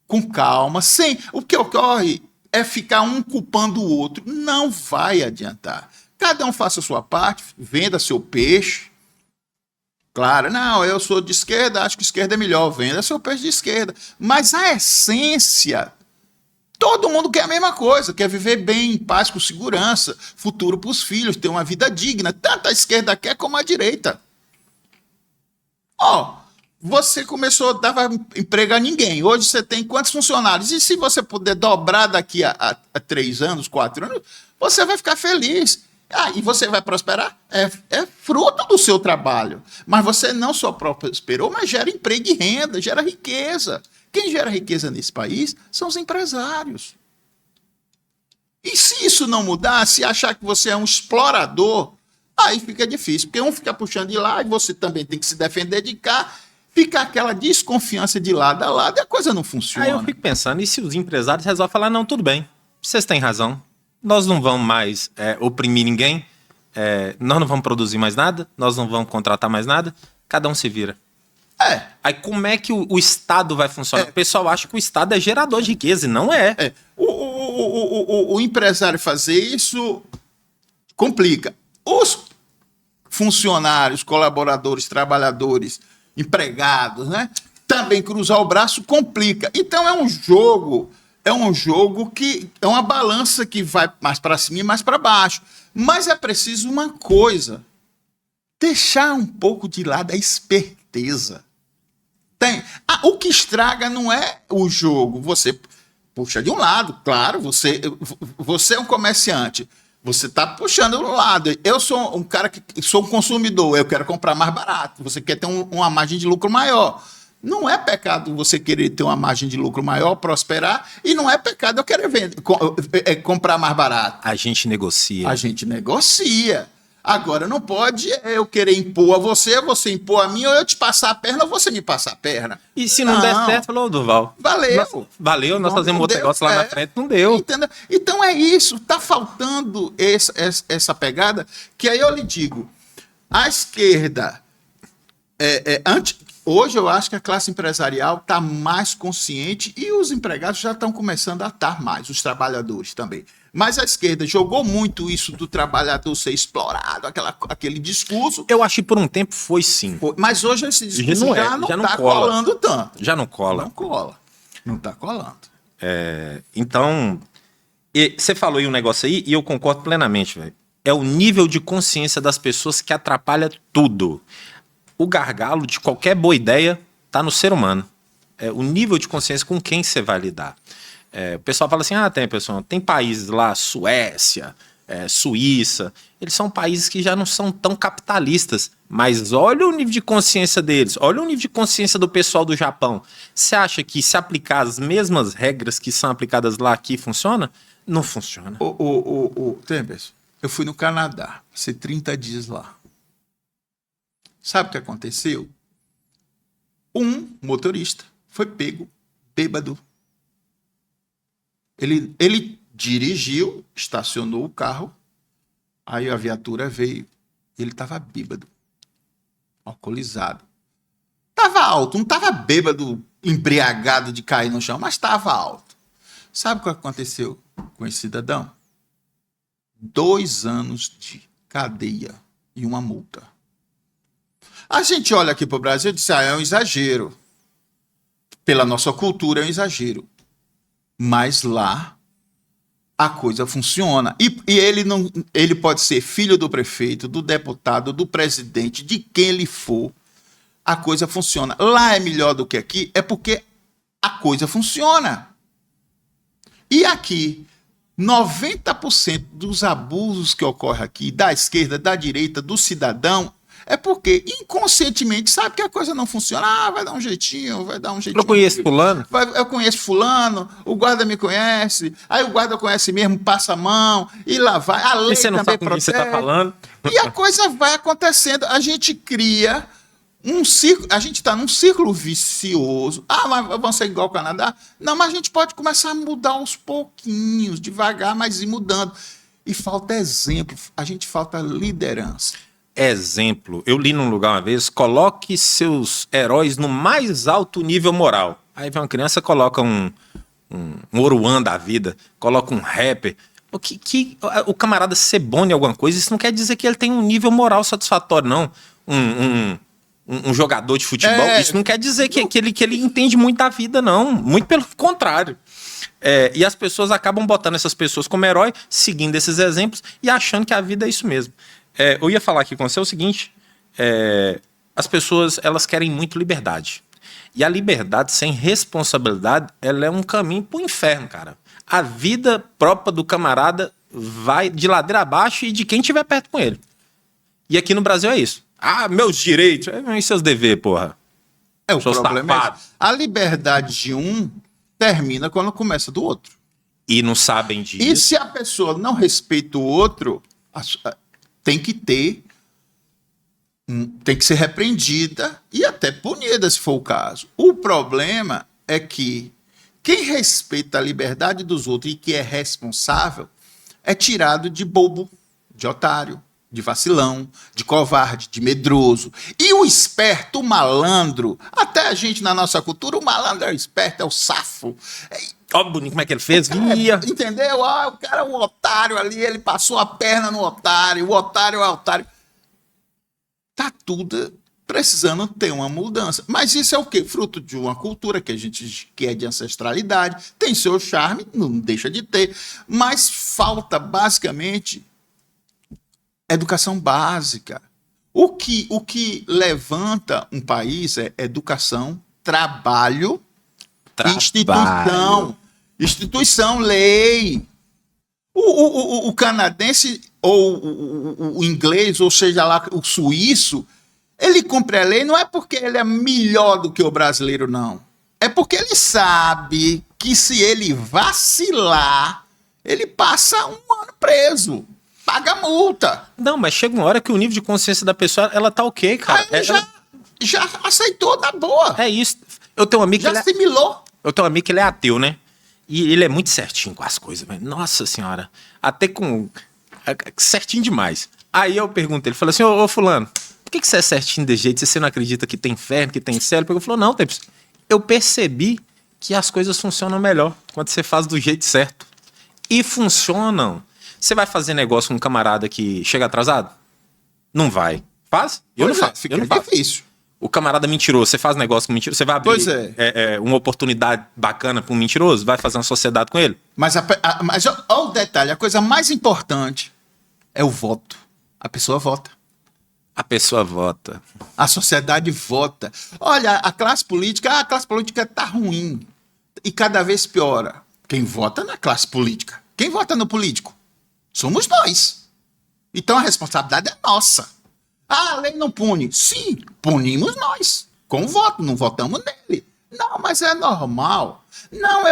com calma, sem... O que ocorre é ficar um culpando o outro. Não vai adiantar. Cada um faça a sua parte, venda seu peixe. Claro, não, eu sou de esquerda, acho que esquerda é melhor, venda seu peixe de esquerda. Mas a essência, todo mundo quer a mesma coisa, quer viver bem, em paz, com segurança, futuro para os filhos, ter uma vida digna. Tanto a esquerda quer como a direita. Você começou a dar emprego a ninguém. Hoje você tem quantos funcionários? E se você puder dobrar daqui a 3 anos, 4 anos, você vai ficar feliz. E você vai prosperar? É fruto do seu trabalho. Mas você não só prosperou, mas gera emprego e renda, gera riqueza. Quem gera riqueza nesse país são os empresários. E se isso não mudar, se achar que você é um explorador, aí fica difícil. Porque um fica puxando de lá e você também tem que se defender de cá. Fica aquela desconfiança de lado a lado e a coisa não funciona. Aí eu fico pensando, e se os empresários resolvem falar, não, tudo bem, vocês têm razão, nós não vamos mais oprimir ninguém, nós não vamos produzir mais nada, nós não vamos contratar mais nada, cada um se vira. Aí como é que o Estado vai funcionar? O pessoal acha que o Estado é gerador de riqueza, e não é. O empresário fazer isso complica. Os funcionários, colaboradores, trabalhadores, empregados, né? Também cruzar o braço complica. Então é um jogo que é uma balança que vai mais para cima e mais para baixo. Mas é preciso uma coisa: deixar um pouco de lado a esperteza. O que estraga não é o jogo. Você puxa de um lado, claro, você é um comerciante. Você está puxando um lado. Eu sou um cara que sou um consumidor, eu quero comprar mais barato. Você quer ter uma margem de lucro maior. Não é pecado você querer ter uma margem de lucro maior, prosperar, e não é pecado eu querer comprar mais barato. A gente negocia. A gente negocia. Agora, não pode eu querer impor a você impor a mim, ou eu te passar a perna, ou você me passar a perna. E se não der certo, falou, Durval. Valeu. Nós fazemos outro negócio lá na frente, não deu. Entendeu? Então é isso, tá faltando essa pegada, que aí eu lhe digo, a esquerda, hoje eu acho que a classe empresarial está mais consciente e os empregados já estão começando a estar mais, os trabalhadores também. Mas a esquerda jogou muito isso do trabalhador ser explorado, aquele discurso. Eu acho que por um tempo foi sim. Mas hoje esse discurso já não está cola. colando tanto. Já não cola. Não cola. Não está colando. Então, você falou aí um negócio aí e eu concordo plenamente, velho. É o nível de consciência das pessoas que atrapalha tudo. O gargalo de qualquer boa ideia está no ser humano. É o nível de consciência com quem você vai lidar. O pessoal fala assim, tem países lá, Suécia, Suíça, eles são países que já não são tão capitalistas, mas olha o nível de consciência deles, olha o nível de consciência do pessoal do Japão. Você acha que se aplicar as mesmas regras que são aplicadas lá aqui, funciona? Não funciona. Tempest, eu fui no Canadá, passei 30 dias lá. Sabe o que aconteceu? Um motorista foi pego bêbado. Ele dirigiu, estacionou o carro, aí a viatura veio, ele estava bêbado, alcoolizado. Estava alto, não estava bêbado, embriagado de cair no chão, mas estava alto. Sabe o que aconteceu com esse cidadão? 2 anos de cadeia e uma multa. A gente olha aqui para o Brasil e diz, é um exagero. Pela nossa cultura é um exagero. Mas lá a coisa funciona. E ele pode ser filho do prefeito, do deputado, do presidente, de quem ele for. A coisa funciona. Lá é melhor do que aqui, é porque a coisa funciona. E aqui, 90% dos abusos que ocorrem aqui, da esquerda, da direita, do cidadão, é porque inconscientemente sabe que a coisa não funciona. Vai dar um jeitinho, vai dar um jeitinho. Eu conheço fulano? Eu conheço fulano, o guarda me conhece, aí o guarda conhece mesmo, passa a mão, e lá vai. A lei e você não também sabe com quem você está falando? E a coisa vai acontecendo. A gente cria um círculo, a gente está num círculo vicioso. Mas vamos ser igual ao Canadá? Não, mas a gente pode começar a mudar aos pouquinhos, devagar, mas ir mudando. E falta exemplo, a gente falta liderança. Exemplo, eu li num lugar uma vez, coloque seus heróis no mais alto nível moral. Aí vem uma criança, coloca um Oruan da vida, coloca um rapper. O camarada ser bom em alguma coisa, isso não quer dizer que ele tem um nível moral satisfatório, não. Um jogador de futebol, isso não quer dizer que ele entende muito da vida, não. Muito pelo contrário. E as pessoas acabam botando essas pessoas como herói, seguindo esses exemplos e achando que a vida é isso mesmo. Eu ia falar aqui com você o seguinte, as pessoas elas querem muito liberdade. E a liberdade sem responsabilidade, ela é um caminho pro inferno, cara. A vida própria do camarada vai de ladeira abaixo e de quem estiver perto com ele. E aqui no Brasil é isso. Meus direitos, e seus deveres, porra. O problema a liberdade de um termina quando começa do outro. E não sabem disso. E se a pessoa não respeita o outro, tem que ser repreendida e até punida, se for o caso. O problema é que quem respeita a liberdade dos outros e que é responsável é tirado de bobo, de otário, de vacilão, de covarde, de medroso. E o esperto, o malandro, até a gente na nossa cultura, o malandro é o esperto, é o safo. Ó, bonito, como é que ele fez? Entendeu? O cara é um otário ali, ele passou a perna no otário, o otário é otário. Tá tudo precisando ter uma mudança. Mas isso é o quê? Fruto de uma cultura que a gente quer de ancestralidade, tem seu charme, não deixa de ter, mas falta basicamente educação básica. O que levanta um país é educação, trabalho, instituição, lei. O canadense, ou o inglês, ou seja lá, o suíço, ele cumpre a lei não é porque ele é melhor do que o brasileiro, não. É porque ele sabe que se ele vacilar, ele passa 1 ano preso. Paga multa. Não, mas chega uma hora que o nível de consciência da pessoa, ela tá ok, cara. Aí já aceitou na boa. É isso. Eu tenho um amigo já assimilou. Eu tenho um amigo que ele é ateu, né? E ele é muito certinho com as coisas, velho. Nossa senhora. Até com... certinho demais. Aí eu pergunto, ele falou assim, ô fulano, por que você é certinho desse jeito? Se você não acredita que tem inferno, que tem céu? Ele falou, não, Tempos, eu percebi que as coisas funcionam melhor quando você faz do jeito certo. E funcionam. Você vai fazer negócio com um camarada que chega atrasado? Não vai. Faz? Eu não faço. Fica Eu não faço. difícil. O camarada mentiroso, você faz negócio com mentiroso? Você vai abrir Pois é. uma oportunidade bacana para um mentiroso? Vai fazer uma sociedade com ele? Mas olha o detalhe, a coisa mais importante é o voto. A pessoa vota. A pessoa vota. A sociedade vota. Olha, a classe política tá ruim. E cada vez piora. Quem vota na classe política? Quem vota no político? Somos nós. Então a responsabilidade é nossa. Ah, a lei não pune. Sim, punimos nós. Com o voto, não votamos nele. Não, mas é normal. Não,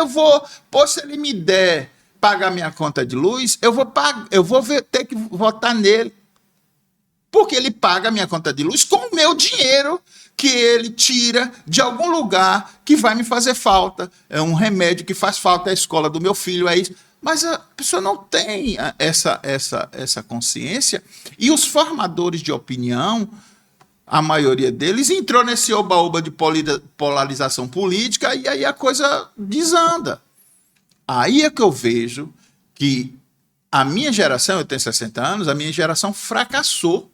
se ele me der pagar minha conta de luz, eu vou ter que votar nele. Porque ele paga a minha conta de luz com o meu dinheiro que ele tira de algum lugar que vai me fazer falta. É um remédio que faz falta à escola do meu filho, é isso. Mas a pessoa não tem essa consciência. E os formadores de opinião, a maioria deles, entrou nesse oba-oba de polarização política e aí a coisa desanda. Aí é que eu vejo que a minha geração, eu tenho 60 anos, a minha geração fracassou.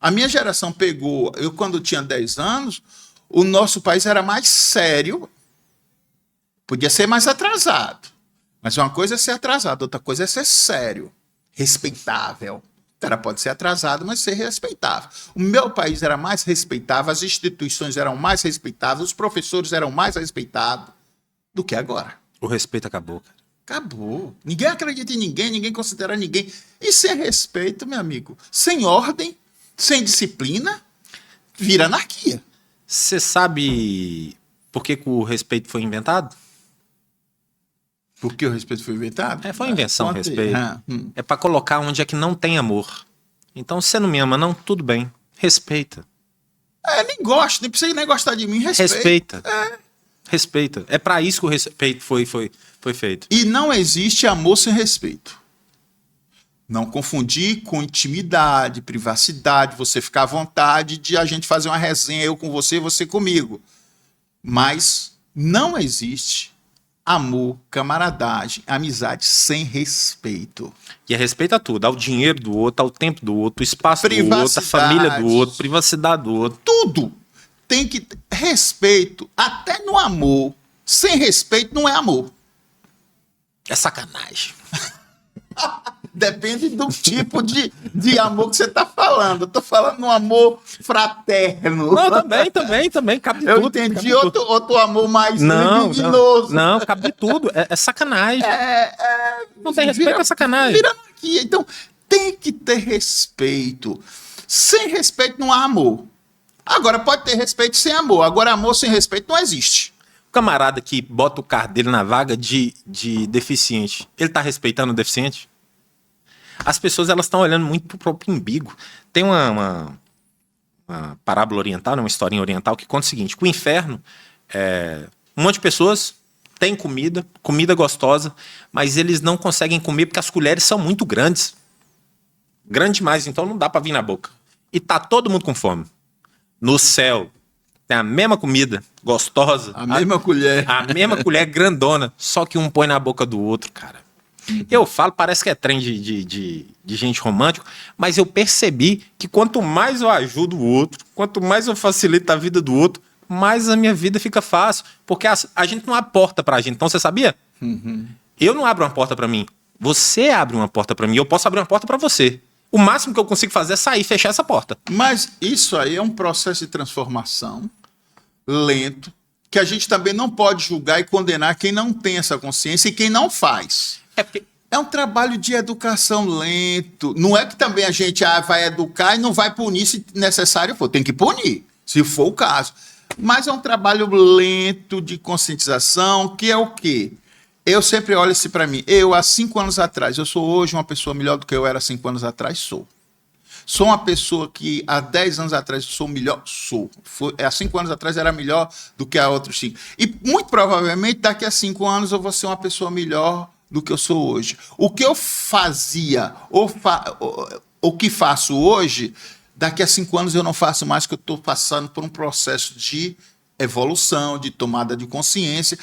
A minha geração pegou, eu quando tinha 10 anos, o nosso país era mais sério, podia ser mais atrasado. Mas uma coisa é ser atrasado, outra coisa é ser sério, respeitável. O cara pode ser atrasado, mas ser respeitável. O meu país era mais respeitável, as instituições eram mais respeitadas, os professores eram mais respeitados do que agora. O respeito acabou, cara. Acabou. Ninguém acredita em ninguém, ninguém considera ninguém. E sem respeito, meu amigo, sem ordem, sem disciplina, vira anarquia. Você sabe por que o respeito foi inventado? Por que o respeito foi inventado? Foi invenção o respeito. Hum. É para colocar onde é que não tem amor. Então, se você não me ama, não, tudo bem. Respeita. Nem gosto, nem precisa nem gostar de mim, respeita. Respeita. É para isso que o respeito foi feito. E não existe amor sem respeito. Não confundir com intimidade, privacidade, você ficar à vontade de a gente fazer uma resenha, eu com você, você comigo. Mas não existe amor, camaradagem, amizade sem respeito. E é respeito a tudo, ao dinheiro do outro, ao tempo do outro, o espaço do outro, a família do outro, privacidade do outro. Tudo tem que ter respeito, até no amor. Sem respeito não é amor. É sacanagem. Depende do tipo de amor que você está falando. Eu estou falando um amor fraterno. Não, também, cabe de tudo. Eu entendi outro amor mais libidinoso. Não, cabe de tudo. É sacanagem. Não tem respeito, é sacanagem. Vira anarquia. Então, tem que ter respeito. Sem respeito não há amor. Agora, pode ter respeito sem amor. Agora, amor sem respeito não existe. O camarada que bota o carro dele na vaga de deficiente, ele está respeitando o deficiente? As pessoas elas estão olhando muito pro próprio umbigo. Tem uma parábola oriental, uma historinha oriental, que conta o seguinte, que o inferno, um monte de pessoas tem comida gostosa, mas eles não conseguem comer porque as colheres são muito grandes. Grande demais, então não dá para vir na boca. E tá todo mundo com fome. No céu, tem a mesma comida gostosa. A mesma colher. A mesma colher grandona, só que um põe na boca do outro, cara. Eu falo, parece que é trem de gente romântico, mas eu percebi que quanto mais eu ajudo o outro, quanto mais eu facilito a vida do outro, mais a minha vida fica fácil. Porque a gente não abre porta pra gente. Então, você sabia? Uhum. Eu não abro uma porta pra mim. Você abre uma porta pra mim. Eu posso abrir uma porta pra você. O máximo que eu consigo fazer é sair e fechar essa porta. Mas isso aí é um processo de transformação lento, que a gente também não pode julgar e condenar quem não tem essa consciência e quem não faz. É um trabalho de educação lento. Não é que também a gente vai educar e não vai punir se necessário for. Tem que punir, se for o caso. Mas é um trabalho lento de conscientização, que é o quê? Eu sempre olho assim para mim. Eu, há 5 anos atrás, eu sou hoje uma pessoa melhor do que eu era 5 anos atrás? Sou. Sou uma pessoa que há 10 anos atrás sou melhor? Sou. Há 5 anos atrás era melhor do que há outros 5. E muito provavelmente daqui a 5 anos eu vou ser uma pessoa melhor do que eu sou hoje. O que eu fazia, o que faço hoje, Daqui a 5 anos eu não faço mais, que eu estou passando por um processo de evolução, de tomada de consciência.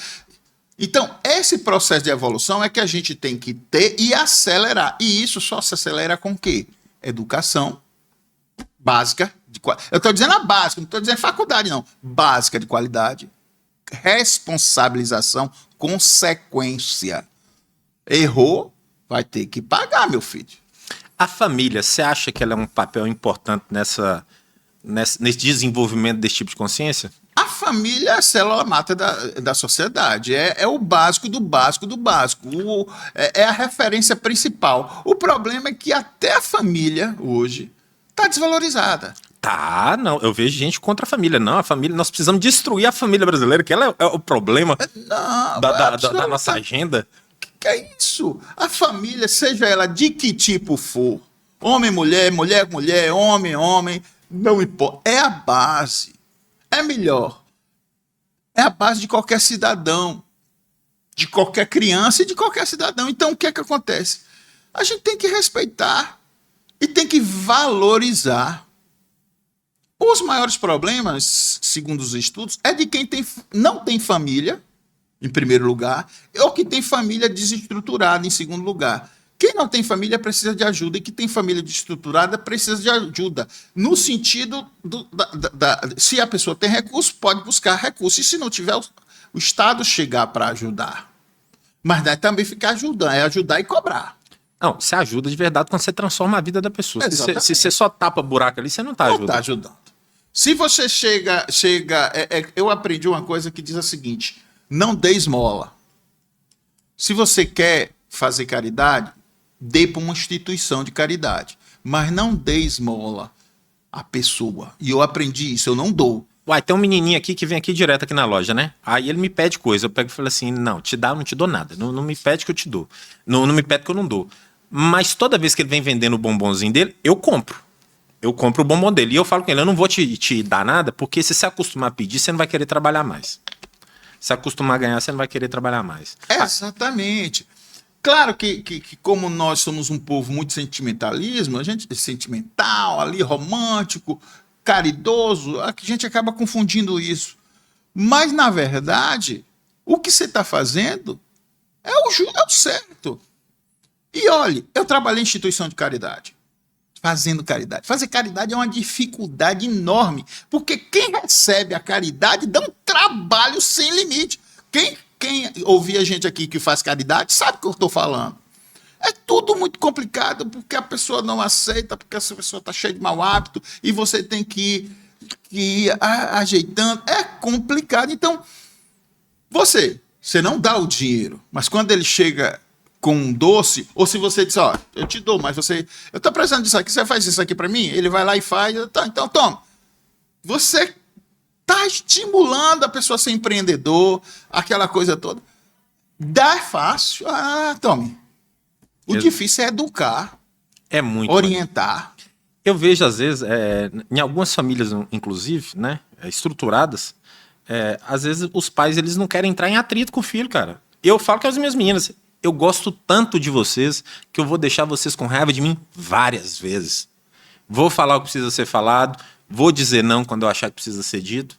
Então, esse processo de evolução é que a gente tem que ter e acelerar. E isso só se acelera com o quê? Educação básica. Eu estou dizendo a básica, não estou dizendo faculdade, não. Básica de qualidade. Responsabilização, consequência. Errou, vai ter que pagar, meu filho. A família, você acha que ela é um papel importante nesse desenvolvimento desse tipo de consciência? A família é a célula mata da sociedade. É o básico do básico do básico. É a referência principal. O problema é que até a família, hoje, está desvalorizada. Tá, não. Eu vejo gente contra a família. Não, a família, nós precisamos destruir a família brasileira, que ela é o problema Não, da nossa agenda. Que é isso? A família, seja ela de que tipo for, homem, mulher, mulher, mulher, homem, homem, não importa. É a base. É melhor. É a base de qualquer cidadão, de qualquer criança e de qualquer cidadão. Então, o que é que acontece? A gente tem que respeitar e tem que valorizar. Os maiores problemas, segundo os estudos, é de quem não tem família, em primeiro lugar, ou que tem família desestruturada, em segundo lugar. Quem não tem família precisa de ajuda, e quem tem família desestruturada precisa de ajuda. No sentido, se a pessoa tem recurso, pode buscar recurso, e se não tiver, o Estado chegar para ajudar. Mas não é também ficar ajudando, é ajudar e cobrar. Não, você ajuda de verdade quando você transforma a vida da pessoa. Se você só tapa buraco ali, você não está ajudando. Não está ajudando. Se você chega eu aprendi uma coisa que diz a seguinte: não dê esmola. Se você quer fazer caridade, dê para uma instituição de caridade, mas não dê esmola à pessoa. E eu aprendi isso, eu não dou. Uai, tem um menininho aqui que vem aqui direto aqui na loja, né? Aí ele me pede coisa, eu pego e falo assim, não, te dá, eu não te dou nada. Não me pede que eu te dou. Não me pede que eu não dou. Mas toda vez que ele vem vendendo o bombonzinho dele, eu compro. Eu compro o bombom dele. E eu falo com ele, eu não vou te dar nada, porque se você acostumar a pedir, você não vai querer trabalhar mais. Se acostumar a ganhar, você não vai querer trabalhar mais. Exatamente. Claro que como nós somos um povo muito sentimentalismo, a gente é sentimental, ali, romântico, caridoso, a gente acaba confundindo isso. Mas, na verdade, o que você está fazendo é o certo. E olhe, eu trabalhei em instituição de caridade. Fazendo caridade. Fazer caridade é uma dificuldade enorme, porque quem recebe a caridade dá um trabalho sem limite. Quem ouvir a gente aqui que faz caridade sabe o que eu estou falando. É tudo muito complicado, porque a pessoa não aceita, porque essa pessoa está cheia de mau hábito, e você tem que ir ajeitando. É complicado. Então, você não dá o dinheiro, mas quando ele chega com um doce, ou se você diz, ó, eu te dou, mas eu estou precisando disso aqui, você faz isso aqui para mim? Ele vai lá e faz, tá, então toma. Você está estimulando a pessoa a ser empreendedor, aquela coisa toda. Dá é fácil. Tome. O difícil é educar, é muito orientar. Eu vejo, às vezes, em algumas famílias, inclusive, né, estruturadas, às vezes os pais eles não querem entrar em atrito com o filho, cara. Eu falo com as minhas meninas, eu gosto tanto de vocês que eu vou deixar vocês com raiva de mim várias vezes. Vou falar o que precisa ser falado, vou dizer não quando eu achar que precisa ser dito.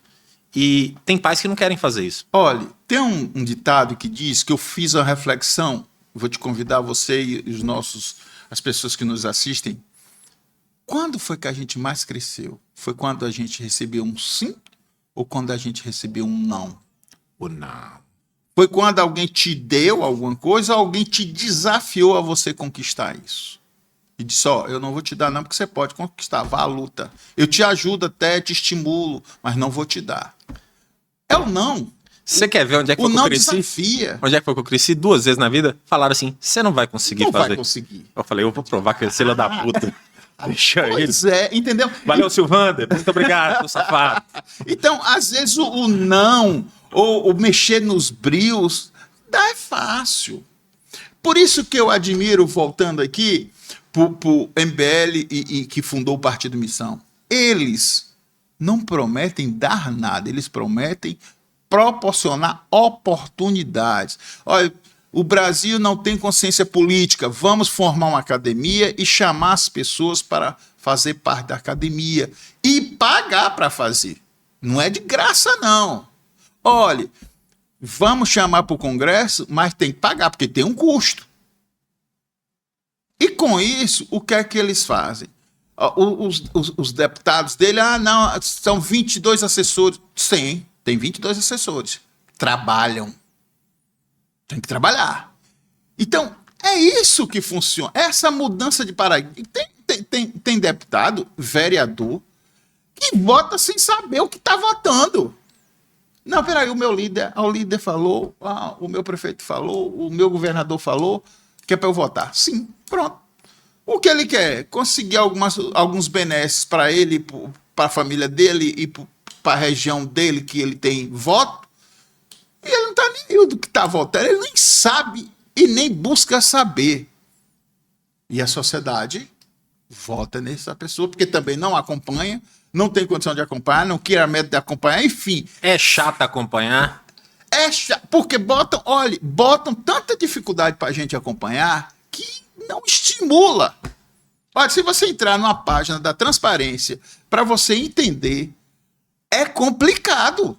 E tem pais que não querem fazer isso. Olha, tem um ditado que diz que eu fiz a reflexão, vou te convidar, você e as pessoas que nos assistem. Quando foi que a gente mais cresceu? Foi quando a gente recebeu um sim ou quando a gente recebeu um não? O não. Foi quando alguém te deu alguma coisa ou alguém te desafiou a você conquistar isso? E disse, eu não vou te dar não porque você pode conquistar, vá à luta. Eu te ajudo até, te estimulo, mas não vou te dar. É o não. Você quer ver onde é que foi que eu cresci? Desafia. Onde é que foi que eu cresci? 2 vezes na vida, falaram assim, você não vai conseguir fazer. Não vai conseguir. Eu falei, eu vou provar que é filha da puta. Deixa ele. Pois é, entendeu? Valeu, Silvander. Muito obrigado, seu safado. Então, às vezes, o não, ou mexer nos brios, é fácil. Por isso que eu admiro, voltando aqui, para o MBL e que fundou o Partido Missão. Eles não prometem dar nada, eles prometem proporcionar oportunidades. Olha, O Brasil não tem consciência política. Vamos formar uma academia e chamar as pessoas para fazer parte da academia e pagar para fazer. Não é de graça, não. Olha, vamos chamar para o Congresso, mas tem que pagar, porque tem um custo. E com isso, o que é que eles fazem? Os deputados dele, não, são 22 assessores. Sim, tem 22 assessores. Trabalham. Tem que trabalhar. Então, é isso que funciona. Essa mudança de paradigma. Tem deputado, vereador, que vota sem saber o que está votando. Não, peraí, o líder falou, o meu prefeito falou, o meu governador falou, que é para eu votar. Sim, pronto. O que ele quer? Conseguir alguns benesses para ele, para a família dele e para a região dele que ele tem voto. E ele não está nem do que está votando, ele nem sabe e nem busca saber. E a sociedade vota nessa pessoa, porque também não acompanha, não tem condição de acompanhar, não quer a meta de acompanhar, enfim. É chato acompanhar. É chato, porque botam tanta dificuldade para a gente acompanhar que não estimula. Olha, se você entrar numa página da transparência para você entender, é complicado.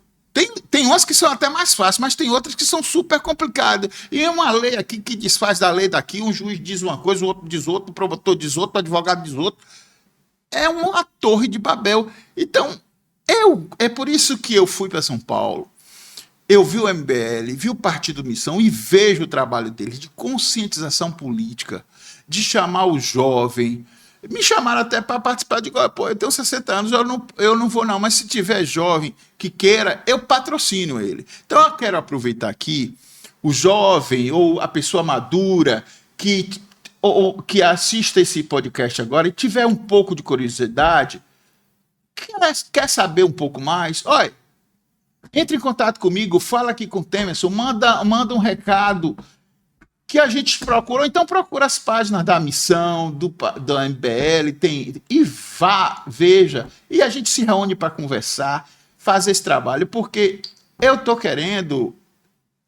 Tem umas que são até mais fáceis, mas tem outras que são super complicadas. E é uma lei aqui que desfaz da lei daqui, um juiz diz uma coisa, o outro diz outra, o promotor diz outra, o advogado diz outra. É uma torre de Babel. Então, é por isso que eu fui para São Paulo. Eu vi o MBL, vi o Partido Missão e vejo o trabalho deles de conscientização política, de chamar o jovem. Me chamaram até para participar, digo, pô, eu tenho 60 anos, eu não vou não, mas se tiver jovem que queira, eu patrocino ele. Então eu quero aproveitar aqui o jovem ou a pessoa madura que assista esse podcast agora e tiver um pouco de curiosidade, quer saber um pouco mais, olha, entre em contato comigo, fala aqui com o Temerson, manda um recado que a gente procura, ou então procura as páginas da Missão, do MBL, e veja, e a gente se reúne para conversar, fazer esse trabalho, porque eu estou querendo,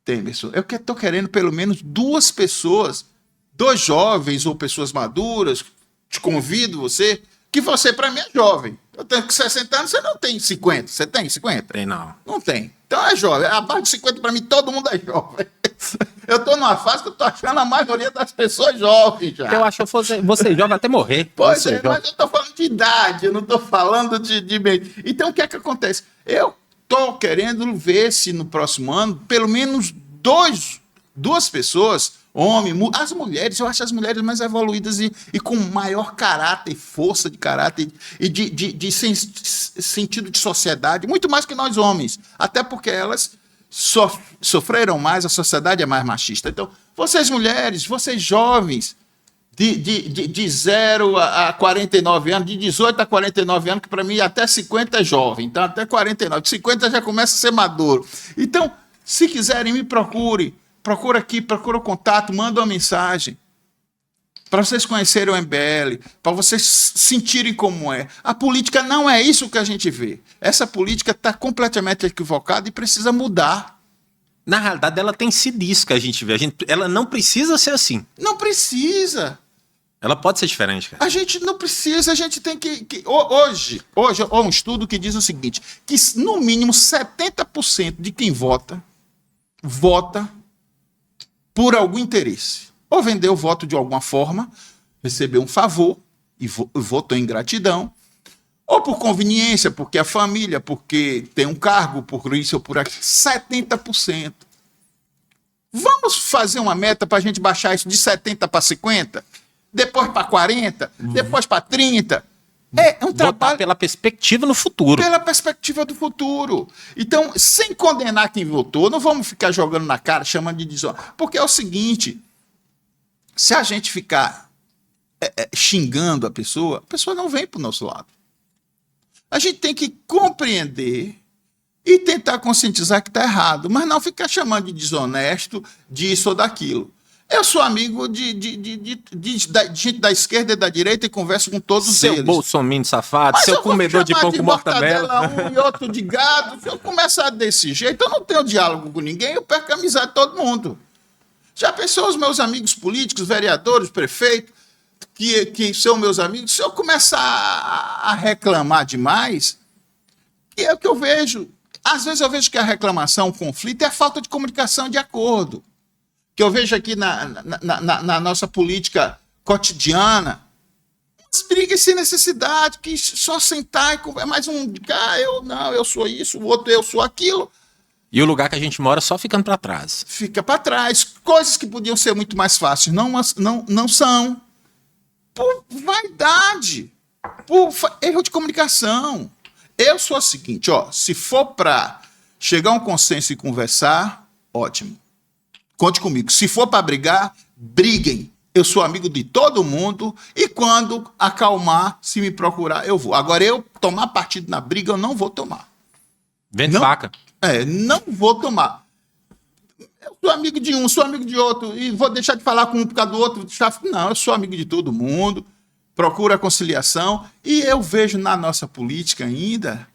Temerson, estou querendo pelo menos 2 pessoas, 2 jovens ou pessoas maduras, te convido que você para mim é jovem. Eu tenho 60 anos, você não tem 50. Você tem 50? Tem não. Não tem. Então é jovem. Abaixo de 50 para mim todo mundo é jovem. Eu estou numa fase que eu estou achando a maioria das pessoas jovens já. Eu acho que você jovem até morrer. Pois é, mas eu estou falando de idade, eu não estou falando de... Então o que é que acontece? Eu estou querendo ver se no próximo ano, pelo menos 2 pessoas, as mulheres, eu acho as mulheres mais evoluídas e com maior caráter, força de caráter e de sentido de sociedade, muito mais que nós homens, até porque elas sofreram mais, a sociedade é mais machista. Então, vocês mulheres, vocês jovens, de 0 a 49 anos, de 18 a 49 anos, que para mim até 50 é jovem, então até 49, de 50 já começa a ser maduro. Então, se quiserem, me procura aqui, procura o contato, manda uma mensagem, para vocês conhecerem o MBL, para vocês sentirem como é. A política não é isso que a gente vê. Essa política está completamente equivocada e precisa mudar. Na realidade, ela tem sido isso que a gente vê. Ela não precisa ser assim. Não precisa. Ela pode ser diferente, cara. A gente não precisa, a gente tem hoje há um estudo que diz o seguinte, que no mínimo 70% de quem vota por algum interesse. Ou vendeu o voto de alguma forma, recebeu um favor e votou em gratidão, ou por conveniência, porque a família, porque tem um cargo, por isso ou por aquilo. 70%. Vamos fazer uma meta para a gente baixar isso de 70% para 50%, depois para 40%, depois para 30%. É um trabalho pela perspectiva no futuro. Pela perspectiva do futuro. Então, sem condenar quem votou, não vamos ficar jogando na cara, chamando de desonra. Porque é o seguinte, se a gente ficar xingando a pessoa não vem para o nosso lado. A gente tem que compreender e tentar conscientizar que está errado, mas não ficar chamando de desonesto, disso ou daquilo. Eu sou amigo de gente da esquerda e da direita e converso com todos eles. Seu bolsominion safado, mas seu comedor de pão com mortadela. Um e outro de gado. Se eu começar desse jeito, eu não tenho diálogo com ninguém, eu perco a amizade de todo mundo. Já pensou os meus amigos políticos, vereadores, prefeitos, que são meus amigos, se eu começar a reclamar demais, que é o que eu vejo. Às vezes eu vejo que a reclamação, o conflito, é a falta de comunicação de acordo. Que eu vejo aqui na nossa política cotidiana, umas brigas sem necessidade, que só sentar e conversar, mais um, eu sou isso, o outro, eu sou aquilo. E o lugar que a gente mora só ficando para trás. Fica para trás. Coisas que podiam ser muito mais fáceis não são. Por vaidade, por erro de comunicação. Eu sou o seguinte, se for para chegar a um consenso e conversar, ótimo. Conte comigo. Se for para brigar, briguem. Eu sou amigo de todo mundo e quando acalmar, se me procurar, eu vou. Agora, eu tomar partido na briga, eu não vou tomar. Vendo faca. Não vou tomar. Eu sou amigo de um, sou amigo de outro, e vou deixar de falar com um por causa do outro. Não, eu sou amigo de todo mundo, procuro a conciliação, e eu vejo na nossa política ainda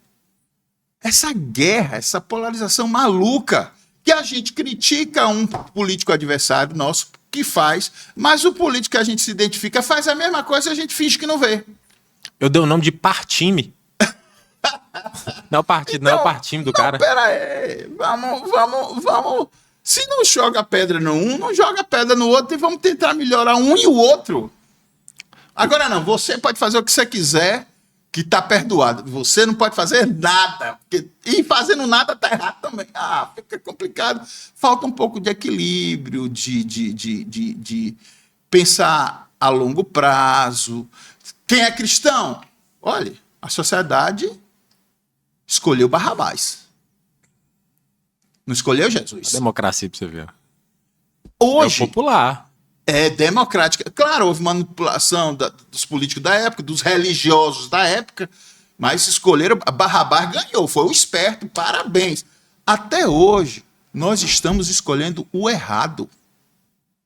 essa guerra, essa polarização maluca, que a gente critica um político adversário nosso que faz, mas o político que a gente se identifica faz a mesma coisa e a gente finge que não vê. Eu dei o nome de partime. Não é o partido, não é o partime do cara. Pera aí, vamos. Se não joga pedra no um, não joga pedra no outro e vamos tentar melhorar um e o outro. Agora não, você pode fazer o que você quiser, que tá perdoado. Você não pode fazer nada. E fazendo nada tá errado também. Fica complicado. Falta um pouco de equilíbrio, de pensar a longo prazo. Quem é cristão? Olha, a sociedade escolheu Barrabás. Não escolheu Jesus. A democracia, pra você ver. Hoje, é popular. É democrática. Claro, houve manipulação dos políticos da época, dos religiosos da época, mas escolheram. Barrabás ganhou, foi o esperto, parabéns. Até hoje, nós estamos escolhendo o errado.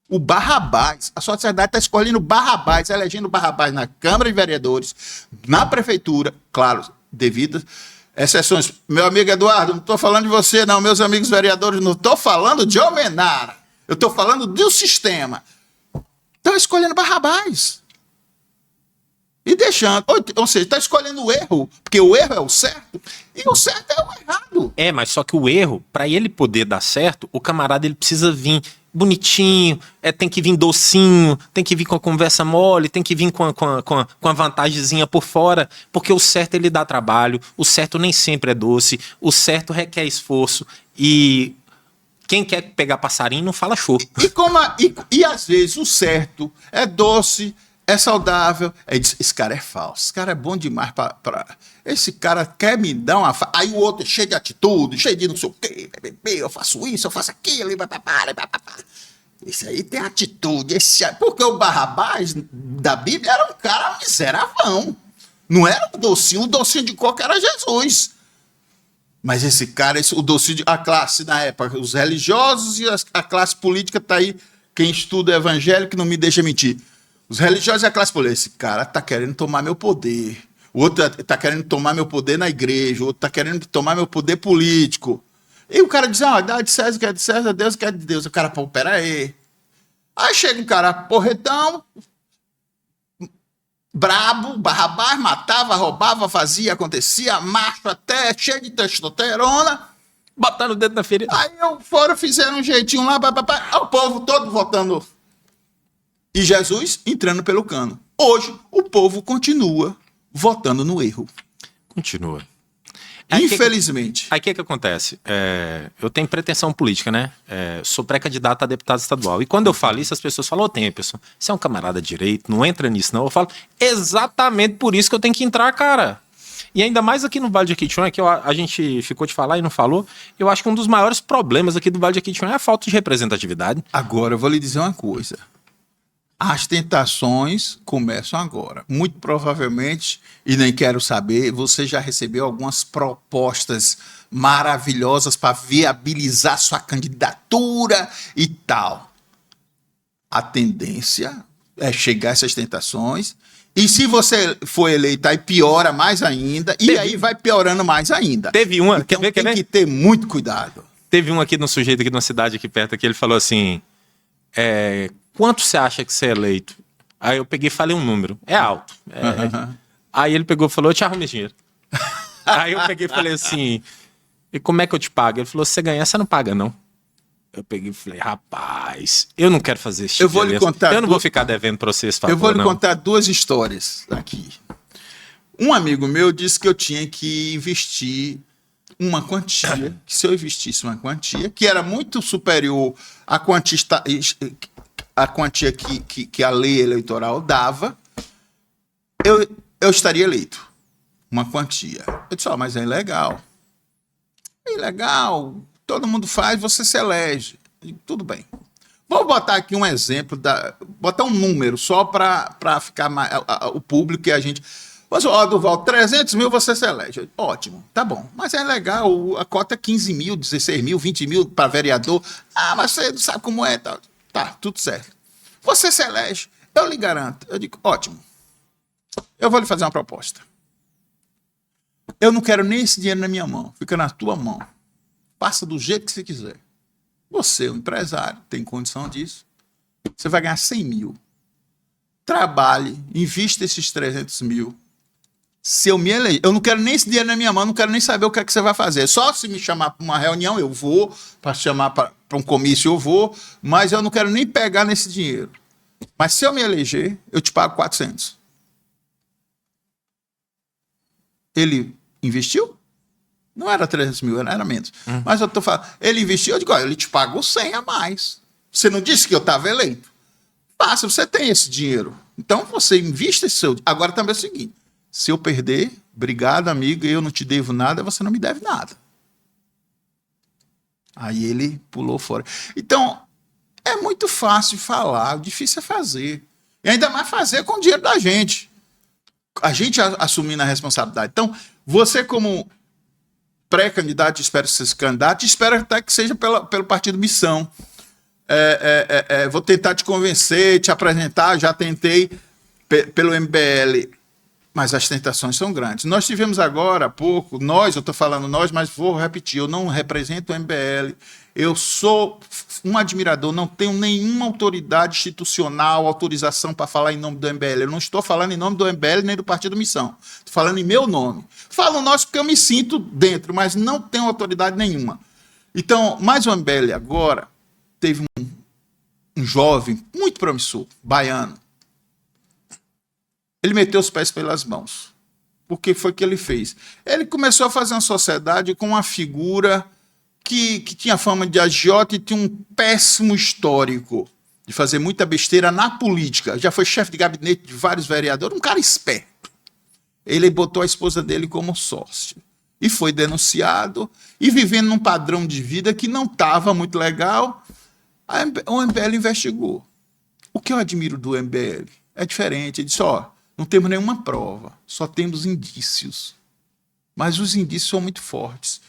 O Barrabás. A sociedade está escolhendo Barrabás, elegendo Barrabás na Câmara de Vereadores, na Prefeitura, claro, devido exceções. Meu amigo Eduardo, não estou falando de você, não. Meus amigos vereadores, não estou falando de Almenara. Eu estou falando do sistema. Estão escolhendo Barrabás. E deixando. Ou seja, está escolhendo o erro, porque o erro é o certo, e o certo é o errado. Mas só que o erro, para ele poder dar certo, o camarada ele precisa vir bonitinho, tem que vir docinho, tem que vir com a conversa mole, tem que vir com a vantagemzinha por fora, porque o certo ele dá trabalho, o certo nem sempre é doce, o certo requer esforço, e quem quer pegar passarinho não fala show. E às vezes o certo é doce, é saudável, esse cara é falso, esse cara é bom demais esse cara quer me dar uma... Aí o outro é cheio de atitude, cheio de não sei o quê, eu faço isso, eu faço aquilo, esse aí tem atitude, porque o Barrabás da Bíblia era um cara miseravão, não era o docinho de coco era Jesus. Mas esse cara, o docinho, a classe na época, os religiosos e a classe política tá aí, quem estuda evangélico não me deixa mentir. Os religiosos e a classe política, esse cara tá querendo tomar meu poder. O outro tá querendo tomar meu poder na igreja, o outro tá querendo tomar meu poder político. E o cara diz, dá de César, que é de César, Deus que é de Deus. O cara, pera aí. Aí chega um cara porretão, brabo, Barrabás, matava, roubava, fazia, acontecia, macho até, cheio de testosterona. Botando o dedo na ferida. Aí fizeram um jeitinho lá, o povo todo votando. E Jesus entrando pelo cano. Hoje, o povo continua votando no erro. Continua. Infelizmente. Aí o que acontece? Eu tenho pretensão política, né? Sou pré-candidato a deputado estadual. E quando eu falo isso, as pessoas falam, pessoal, você é um camarada de direito, não entra nisso não. Eu falo, exatamente por isso que eu tenho que entrar, cara. E ainda mais aqui no Vale de Jequitinhonha, que a gente ficou de falar e não falou, eu acho que um dos maiores problemas aqui do Vale de Jequitinhonha é a falta de representatividade. Agora, eu vou lhe dizer uma coisa. As tentações começam agora. Muito provavelmente, e nem quero saber, você já recebeu algumas propostas maravilhosas para viabilizar sua candidatura e tal. A tendência é chegar a essas tentações, e se você for eleito, aí piora mais ainda, e aí vai piorando mais ainda. Teve uma... Então tem que ter muito cuidado. Teve um aqui, no sujeito aqui numa cidade aqui perto, que ele falou assim... quanto você acha que você é eleito? Aí eu peguei e falei um número. É alto. Aí ele pegou e falou, eu te arrumo esse dinheiro. Aí eu peguei e falei assim, e como é que eu te pago? Ele falou, se você ganhar, você não paga, não. Eu peguei e falei, rapaz, eu não quero fazer esse tipo de aliança. Eu não vou ficar devendo pra vocês, por favor, Eu vou lhe contar 2 histórias aqui. Um amigo meu disse que eu tinha que investir uma quantia, que se eu investisse uma quantia, que era muito superior à quantia que a lei eleitoral dava, eu estaria eleito. Uma quantia. Eu disse, mas é ilegal. É ilegal. Todo mundo faz, você se elege. Eu digo, tudo bem. Vou botar aqui um exemplo, botar um número só para ficar mais, o público e a gente... Mas, Duval, 300 mil você se elege. Ótimo, tá bom. Mas é legal, a cota é 15 mil, 16 mil, 20 mil para vereador. Mas você não sabe como é. Tá, tudo certo. Você se elege, eu lhe garanto. Eu digo, ótimo. Eu vou lhe fazer uma proposta. Eu não quero nem esse dinheiro na minha mão, fica na tua mão. Passa do jeito que você quiser. Você é um empresário, tem condição disso. Você vai ganhar 100 mil. Trabalhe, invista esses 300 mil. Se eu me eleger, eu não quero nem esse dinheiro na minha mão, não quero nem saber o que é que você vai fazer. Só se me chamar para uma reunião, eu vou. Para chamar para um comício, eu vou. Mas eu não quero nem pegar nesse dinheiro. Mas se eu me eleger, eu te pago 400. Ele investiu? Não era 300 mil, era menos. Mas eu estou falando, ele investiu, eu digo, ele te pagou 100 a mais. Você não disse que eu estava eleito? Passa, você tem esse dinheiro. Então você invista esse seu... Agora também é o seguinte, se eu perder, obrigado, amigo, eu não te devo nada, você não me deve nada. Aí ele pulou fora. Então, é muito fácil falar, difícil é fazer. E ainda mais fazer com o dinheiro da gente. A gente assumindo a responsabilidade. Então, você como pré-candidato, espero que seja candidato, espero até que seja pelo Partido Missão. Vou tentar te convencer, te apresentar, já tentei pelo MBL, mas as tentações são grandes. Nós tivemos agora há pouco, eu estou falando nós, mas vou repetir, eu não represento o MBL, eu sou um admirador, não tenho nenhuma autoridade institucional, autorização para falar em nome do MBL. Eu não estou falando em nome do MBL nem do Partido Missão. Estou falando em meu nome. Falo nós porque eu me sinto dentro, mas não tenho autoridade nenhuma. Então, mais o MBL agora teve um jovem muito promissor, baiano. Ele meteu os pés pelas mãos. O que foi que ele fez? Ele começou a fazer uma sociedade com uma figura que tinha fama de agiota e tinha um péssimo histórico de fazer muita besteira na política. Já foi chefe de gabinete de vários vereadores, um cara esperto. Ele botou a esposa dele como sócio. E foi denunciado e vivendo num padrão de vida que não estava muito legal. O MBL investigou. O que eu admiro do MBL é diferente. Ele disse, não temos nenhuma prova, só temos indícios. Mas os indícios são muito fortes.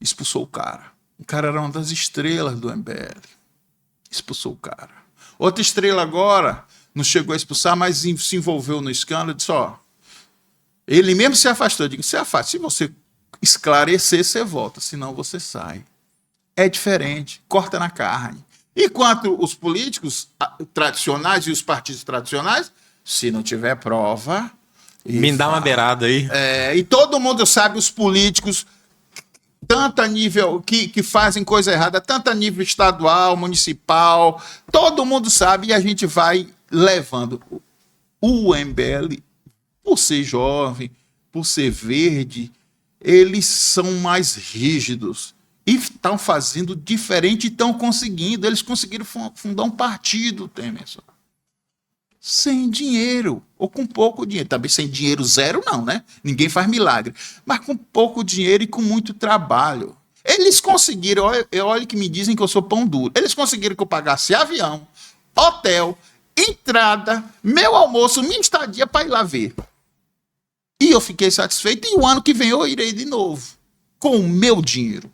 Expulsou o cara. O cara era uma das estrelas do MBL. Expulsou o cara. Outra estrela agora não chegou a expulsar, mas se envolveu no escândalo e disse, ele mesmo se afastou. Eu digo, se afasta. Se você esclarecer, você volta, senão você sai. É diferente, corta na carne. Enquanto os políticos tradicionais e os partidos tradicionais, se não tiver prova... Me dá uma beirada aí. E todo mundo sabe, os políticos, tanto a nível que fazem coisa errada, tanto a nível estadual, municipal, todo mundo sabe e a gente vai levando. O MBL, por ser jovem, por ser verde, eles são mais rígidos. E estão fazendo diferente e estão conseguindo. Eles conseguiram fundar um partido, Temerson. Sem dinheiro, ou com pouco dinheiro. Também sem dinheiro zero, não, né? Ninguém faz milagre. Mas com pouco dinheiro e com muito trabalho. Eles conseguiram, olha que me dizem que eu sou pão duro. Eles conseguiram que eu pagasse avião, hotel, entrada, meu almoço, minha estadia para ir lá ver. E eu fiquei satisfeito. E o ano que vem eu irei de novo. Com o meu dinheiro.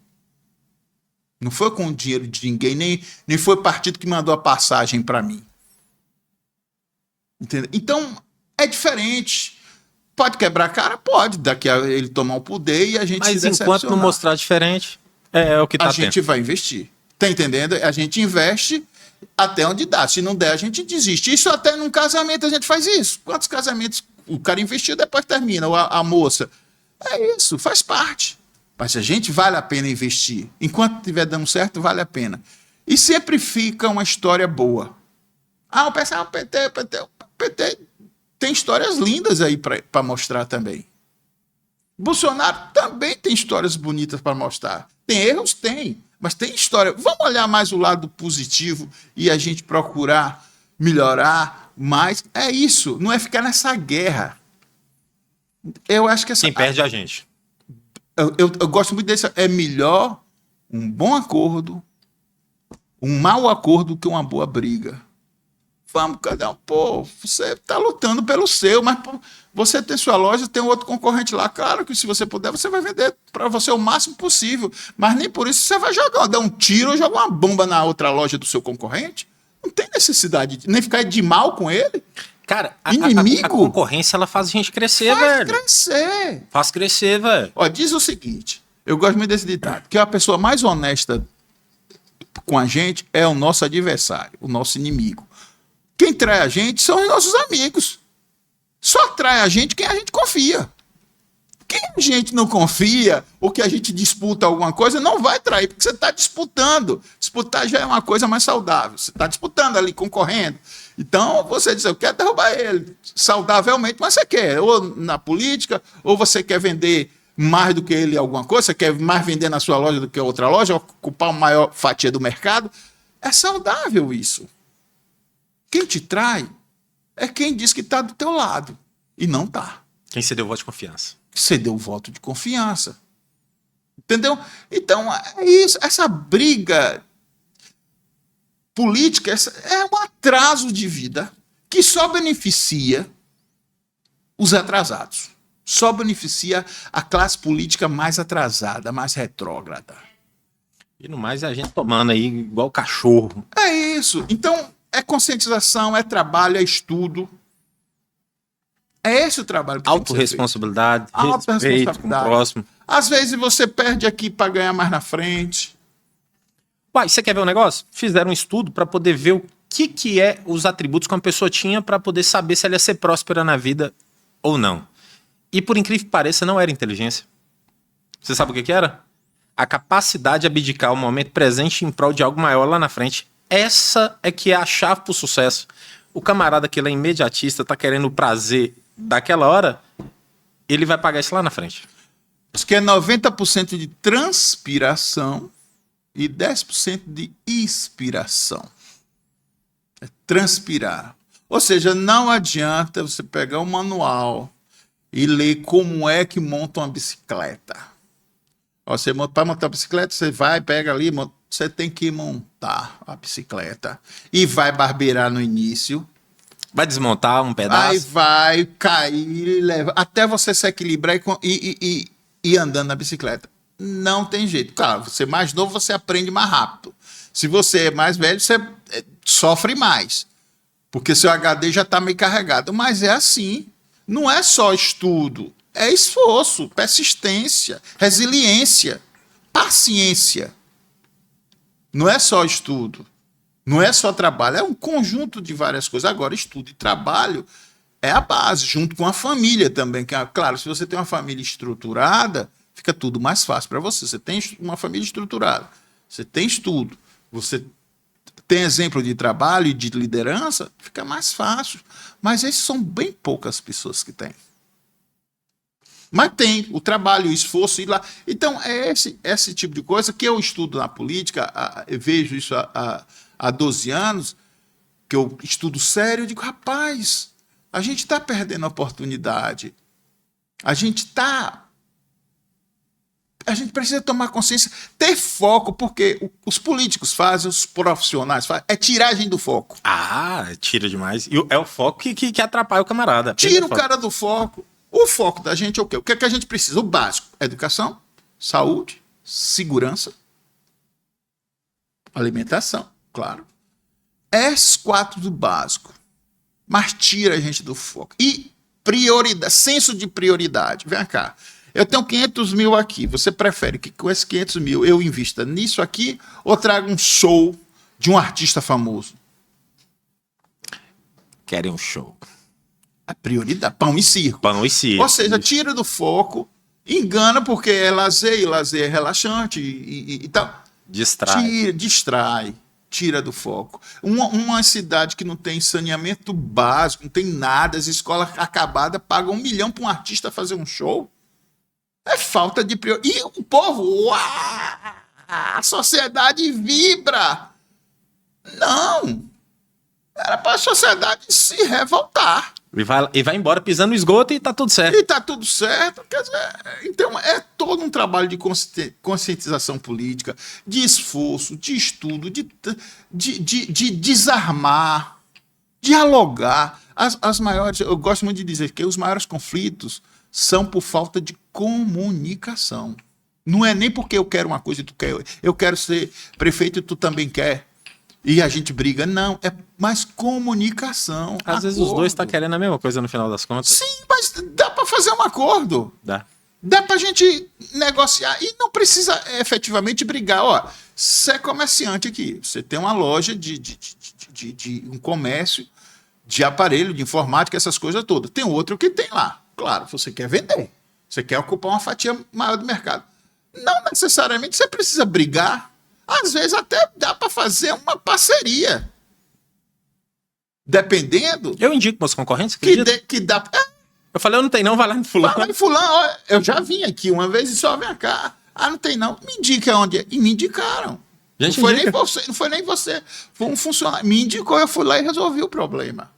Não foi com o dinheiro de ninguém, nem foi o partido que mandou a passagem para mim. Entendeu? Então, é diferente. Pode quebrar a cara? Pode. Daqui a ele tomar o poder e a gente se decepcionar. Mas enquanto não mostrar diferente, é o que tá tendo. A gente vai investir. Tá entendendo? A gente investe até onde dá. Se não der, a gente desiste. Isso até num casamento a gente faz isso. Quantos casamentos o cara investiu, depois termina, ou a moça? É isso, faz parte. Mas a gente vale a pena investir. Enquanto estiver dando certo, vale a pena. E sempre fica uma história boa. O pessoal, o PT tem histórias lindas aí para mostrar também. Bolsonaro também tem histórias bonitas para mostrar. Tem erros? Tem. Mas tem história. Vamos olhar mais o lado positivo e a gente procurar melhorar mais. É isso. Não é ficar nessa guerra. Eu acho que essa. Quem perde é a gente. Eu gosto muito desse. É melhor um bom acordo, um mau acordo que uma boa briga. Vamos, cada um. Pô, você está lutando pelo seu, mas você tem sua loja, tem outro concorrente lá. Claro que se você puder, você vai vender para você o máximo possível. Mas nem por isso você vai dar um tiro ou jogar uma bomba na outra loja do seu concorrente. Não tem necessidade de nem ficar de mal com ele. Cara, inimigo, a concorrência ela faz a gente crescer, velho. Faz crescer, velho. Ó, diz o seguinte, eu gosto muito desse ditado, que a pessoa mais honesta com a gente é o nosso adversário, o nosso inimigo. Quem trai a gente são os nossos amigos. Só trai a gente quem a gente confia. Quem a gente não confia, ou que a gente disputa alguma coisa, não vai trair, porque você está disputando. Disputar já é uma coisa mais saudável. Você está disputando ali, concorrendo. Então, você diz, eu quero derrubar ele saudavelmente, mas você quer, ou na política, ou você quer vender mais do que ele alguma coisa, você quer mais vender na sua loja do que outra loja, ocupar uma maior fatia do mercado. É saudável isso. Quem te trai é quem diz que está do teu lado e não está. Quem cedeu o voto de confiança. Cedeu o voto de confiança. Entendeu? Então, é isso. Essa briga política é um atraso de vida que só beneficia os atrasados. Só beneficia a classe política mais atrasada, mais retrógrada. E no mais é a gente tomando aí igual cachorro. É isso. Então, é conscientização, é trabalho, é estudo. É esse o trabalho que autorresponsabilidade, respeito com o próximo. Às vezes você perde aqui para ganhar mais na frente. Uai, você quer ver um negócio? Fizeram um estudo para poder ver o que é os atributos que uma pessoa tinha para poder saber se ela ia ser próspera na vida ou não. E por incrível que pareça, não era inteligência. Você sabe o que era? A capacidade de abdicar o momento presente em prol de algo maior lá na frente. Essa é que é a chave para o sucesso. O camarada que ele é imediatista, tá querendo o prazer daquela hora, ele vai pagar isso lá na frente. Isso que é 90% de transpiração e 10% de inspiração. É transpirar. Ou seja, não adianta você pegar um manual e ler como é que monta uma bicicleta. Você para montar a bicicleta, você vai, pega ali, você tem que montar a bicicleta e vai barbeirar no início. Vai desmontar um pedaço. Aí vai cair, leva, até você se equilibrar e ir andando na bicicleta. Não tem jeito. Claro, você é mais novo, você aprende mais rápido. Se você é mais velho, você sofre mais. Porque seu HD já está meio carregado. Mas é assim. Não é só estudo. É esforço, persistência, resiliência, paciência. Não é só estudo. Não é só trabalho. É um conjunto de várias coisas. Agora, estudo e trabalho é a base, junto com a família também. Claro, se você tem uma família estruturada, fica tudo mais fácil para você. Você tem uma família estruturada, você tem estudo, você tem exemplo de trabalho e de liderança, fica mais fácil. Mas esses são bem poucas pessoas que têm. Mas tem o trabalho, o esforço, ir lá. Então, é esse tipo de coisa que eu estudo na política, eu vejo isso há 12 anos, que eu estudo sério, eu digo, rapaz, a gente está perdendo a oportunidade. A gente precisa tomar consciência, ter foco, porque os políticos fazem, os profissionais fazem, é tiragem do foco. Ah, tira demais. E é o foco que atrapalha o camarada. Tira o cara do foco. O foco da gente é o quê? O que é que a gente precisa? O básico. Educação, saúde, segurança, alimentação, claro. Esses 4 do básico. Mas tira a gente do foco. E prioridade, senso de prioridade. Vem cá. Eu tenho 500 mil aqui. Você prefere que com esses 500 mil eu invista nisso aqui ou traga um show de um artista famoso? Querem um show. A prioridade, pão e circo. Pão e circo. Ou seja, tira do foco, engana porque é lazer, e lazer é relaxante e tal. Distrai. Distrai, tira do foco. Uma cidade que não tem saneamento básico, não tem nada, as escolas acabadas pagam 1 milhão para um artista fazer um show. É falta de prioridade. E o povo, uau, a sociedade vibra. Não. Era para a sociedade se revoltar. E vai embora pisando no esgoto e tá tudo certo. E tá tudo certo. Quer dizer, então é todo um trabalho de conscientização política, de esforço, de estudo, de desarmar, dialogar. As maiores, eu gosto muito de dizer que os maiores conflitos são por falta de comunicação. Não é nem porque eu quero uma coisa e tu quer, eu quero ser prefeito e tu também quer. E a gente briga, não, é mais comunicação. Às vezes os dois estão querendo a mesma coisa no final das contas. Sim, mas dá para fazer um acordo. Dá. Dá para a gente negociar e não precisa efetivamente brigar. Ó, você é comerciante aqui, você tem uma loja de um comércio de aparelho, de informática, essas coisas todas. Tem outro que tem lá. Claro, você quer vender, você quer ocupar uma fatia maior do mercado. Não necessariamente você precisa brigar. Às vezes até dá para fazer uma parceria. Dependendo. Eu indico meus concorrentes, que dá. Eu falei, eu não tenho não, vai lá em fulano. Vai lá em fulano, ó, eu já vim aqui uma vez e só vem cá. Ah, não tem não. Me indica onde é. E me indicaram. Não foi nem você, não foi nem você. Foi um funcionário. Me indicou, eu fui lá e resolvi o problema.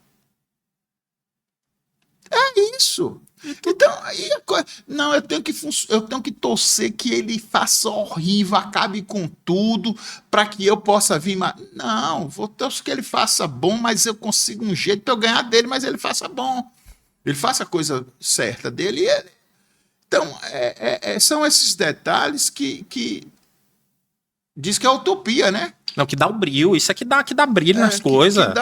É isso. Então, aí a coisa. Não, eu tenho que torcer que ele faça horrível, acabe com tudo, para que eu possa vir. Não, vou torcer que ele faça bom, mas eu consigo um jeito para eu ganhar dele, mas ele faça bom. Ele faça a coisa certa dele. Então, são esses detalhes que diz que é utopia, né? Não, que dá o brilho, isso é que dá brilho nas coisas.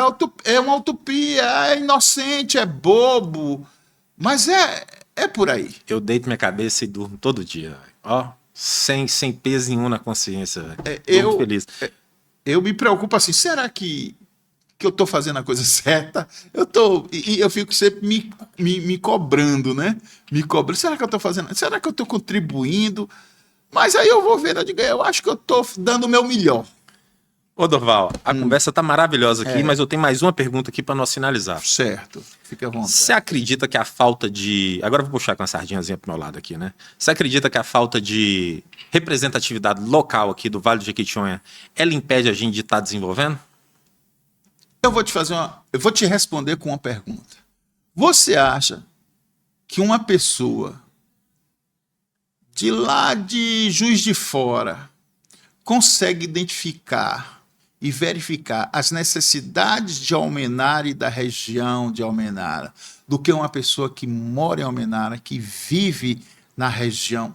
É uma utopia, é inocente, é bobo. Mas é por aí. Eu deito minha cabeça e durmo todo dia. Ó, sem peso nenhum na consciência. Tô feliz. Eu me preocupo assim, será que eu tô fazendo a coisa certa? Eu fico sempre me cobrando, né? Me cobrando. Será que eu tô fazendo? Será que eu tô contribuindo? Mas aí eu vou ver, eu acho que eu tô dando o meu melhor. Ô, Dorval, a conversa tá maravilhosa aqui, mas eu tenho mais uma pergunta aqui para nós finalizar. Certo, fica à vontade. Você acredita que a falta de... Agora eu vou puxar com a sardinhazinha pro meu lado aqui, né? Você acredita que a falta de representatividade local aqui do Vale do Jequitinhonha, ela impede a gente de estar desenvolvendo? Eu vou te responder com uma pergunta. Você acha que uma pessoa de lá de Juiz de Fora consegue identificar e verificar as necessidades de Almenara e da região de Almenara do que uma pessoa que mora em Almenara, que vive na região?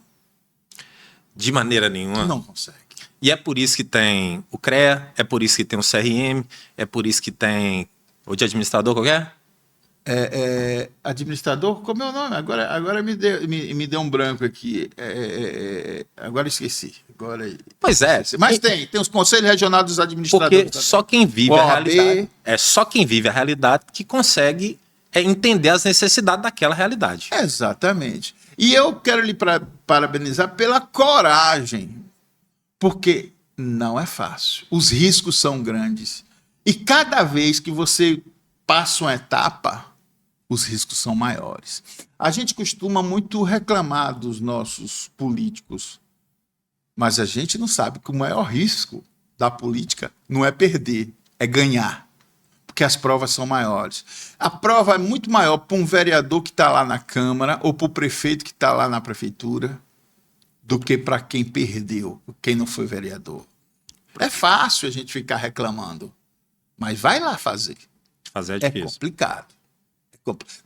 De maneira nenhuma. Não consegue. E é por isso que tem o CREA, é por isso que tem o CRM, é por isso que tem o de administrador qualquer? Administrador, como é o nome? Agora me deu um branco aqui. Agora esqueci. Pois é. Mas tem os conselhos regionais dos administradores. Porque só quem vive a realidade. É só quem vive a realidade que consegue entender as necessidades daquela realidade. Exatamente. E eu quero lhe parabenizar pela coragem, porque não é fácil. Os riscos são grandes. E cada vez que você passa uma etapa, os riscos são maiores. A gente costuma muito reclamar dos nossos políticos, mas a gente não sabe que o maior risco da política não é perder, é ganhar, porque as provas são maiores. A prova é muito maior para um vereador que está lá na Câmara ou para o prefeito que está lá na prefeitura do que para quem perdeu, quem não foi vereador. É fácil a gente ficar reclamando, mas vai lá fazer. Fazer é difícil. É complicado.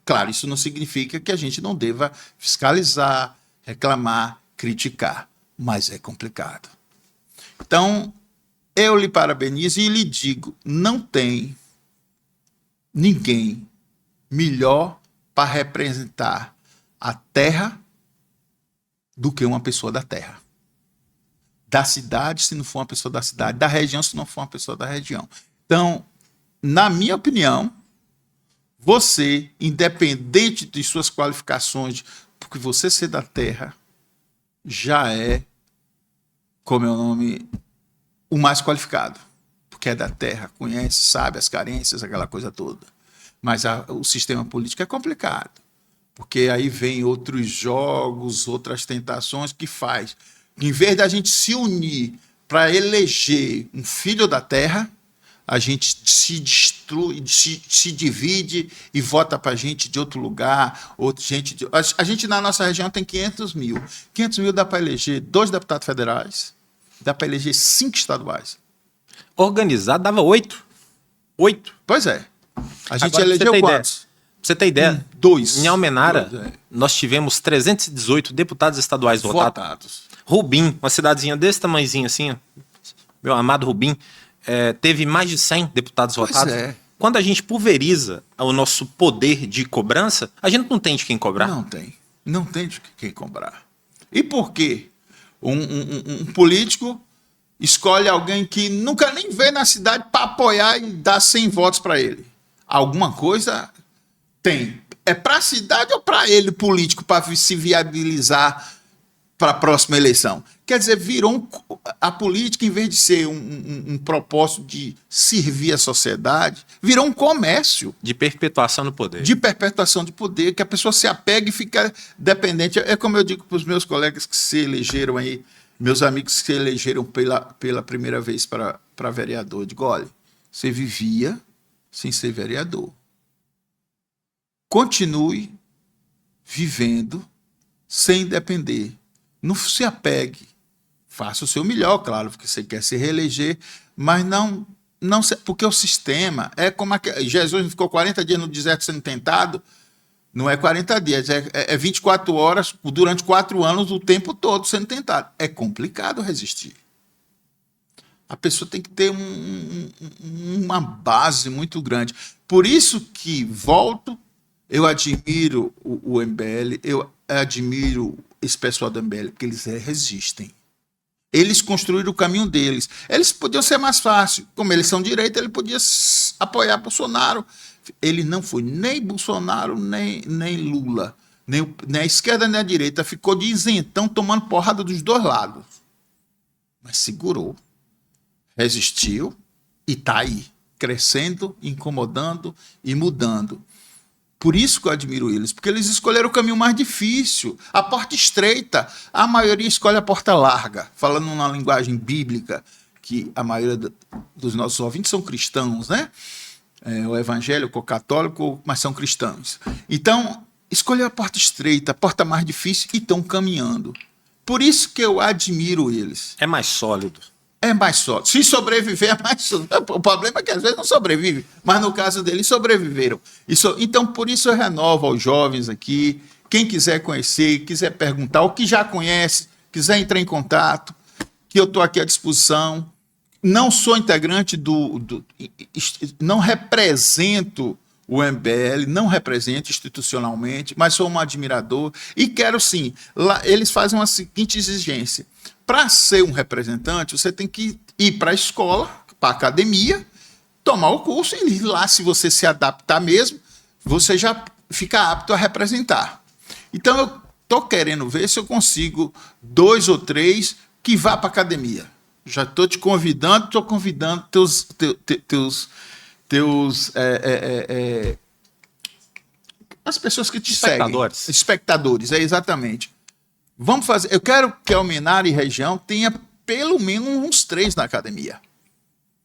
Claro, isso não significa que a gente não deva fiscalizar, reclamar, criticar, mas é complicado. Então, eu lhe parabenizo e lhe digo, não tem ninguém melhor para representar a terra do que uma pessoa da terra. da cidade, se não for uma pessoa da cidade, da região, se não for uma pessoa da região. Então, na minha opinião, você, independente de suas qualificações, porque você ser da terra, já é, como é o nome, o mais qualificado. Porque é da terra, conhece, sabe as carências, aquela coisa toda. Mas o sistema político é complicado. Porque aí vem outros jogos, outras tentações que faz. Em vez da gente se unir para eleger um filho da terra, a gente se destrui, se divide e vota para gente de outro lugar, a gente na nossa região tem 500 mil. 500 mil dá para eleger 2 deputados federais, dá para eleger 5 estaduais. Organizado dava 8. 8. Pois é. A gente Agora, elegeu quantos? Pra você ter ideia, 2. em Almenara, 2, nós tivemos 318 deputados estaduais votados. Rubim, uma cidadezinha desse tamanhozinho assim, ó, meu amado Rubim, teve mais de 100 deputados votados. É. Quando a gente pulveriza o nosso poder de cobrança, a gente não tem de quem cobrar. Não tem. Não tem de quem cobrar. E por quê? Um político escolhe alguém que nunca nem vê na cidade para apoiar e dar 100 votos para ele. Alguma coisa tem. É para a cidade ou para ele, político, para se viabilizar para a próxima eleição? Quer dizer, virou a política, em vez de ser um propósito de servir a sociedade, virou um comércio. De perpetuação do poder. De perpetuação de poder, que a pessoa se apega e fica dependente. É como eu digo para os meus colegas que se elegeram aí, meus amigos que se elegeram pela primeira vez para vereador. Eu digo, olha, você vivia sem ser vereador. Continue vivendo sem depender. Não se apegue. Faça o seu melhor, claro, porque você quer se reeleger, mas não porque o sistema é como Jesus ficou 40 dias no deserto sendo tentado, não é 40 dias, é 24 horas durante 4 anos, o tempo todo sendo tentado. É complicado resistir. A pessoa tem que ter uma base muito grande. Por isso que, eu admiro o MBL, eu admiro esse pessoal do MBL, porque eles resistem. Eles construíram o caminho deles. Eles podiam ser mais fácil. Como eles são direita, ele podia apoiar Bolsonaro. Ele não foi nem Bolsonaro, nem Lula. Nem a esquerda, nem a direita. Ficou de isentão, tomando porrada dos dois lados. Mas segurou. Resistiu e está aí. Crescendo, incomodando e mudando. Por isso que eu admiro eles, porque eles escolheram o caminho mais difícil, a porta estreita. A maioria escolhe a porta larga, falando numa linguagem bíblica, que a maioria dos nossos ouvintes são cristãos, né? O evangélico, o católico, mas são cristãos. Então, escolheram a porta estreita, a porta mais difícil e estão caminhando. Por isso que eu admiro eles. É mais sólido. É mais sólido. Se sobreviver, é mais sólido. O problema é que às vezes não sobrevive, mas no caso deles sobreviveram. Então, por isso eu renovo aos jovens aqui, quem quiser conhecer, quiser perguntar, ou que já conhece, quiser entrar em contato, que eu estou aqui à disposição. Não sou integrante não represento o MBL, não represento institucionalmente, mas sou um admirador e quero sim. Lá, eles fazem uma seguinte exigência. Para ser um representante, você tem que ir para a escola, para a academia, tomar o curso e lá, se você se adaptar mesmo, você já fica apto a representar. Então, eu estou querendo ver se eu consigo 2 ou 3 que vá para a academia. Já estou te convidando, estou convidando as pessoas que te seguem. Espectadores, exatamente. Vamos fazer. Eu quero que a Almenara e região tenha pelo menos uns 3 na academia.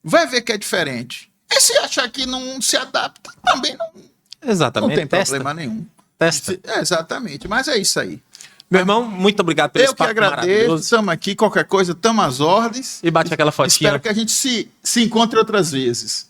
Vai ver que é diferente. E se achar que não se adapta, também não tem problema nenhum. Testa. Exatamente, mas é isso aí. Meu irmão, muito obrigado pelo espaço maravilhoso. Eu que agradeço, estamos aqui, qualquer coisa, estamos às ordens. E bate aquela fotinha. Espero que a gente se encontre outras vezes.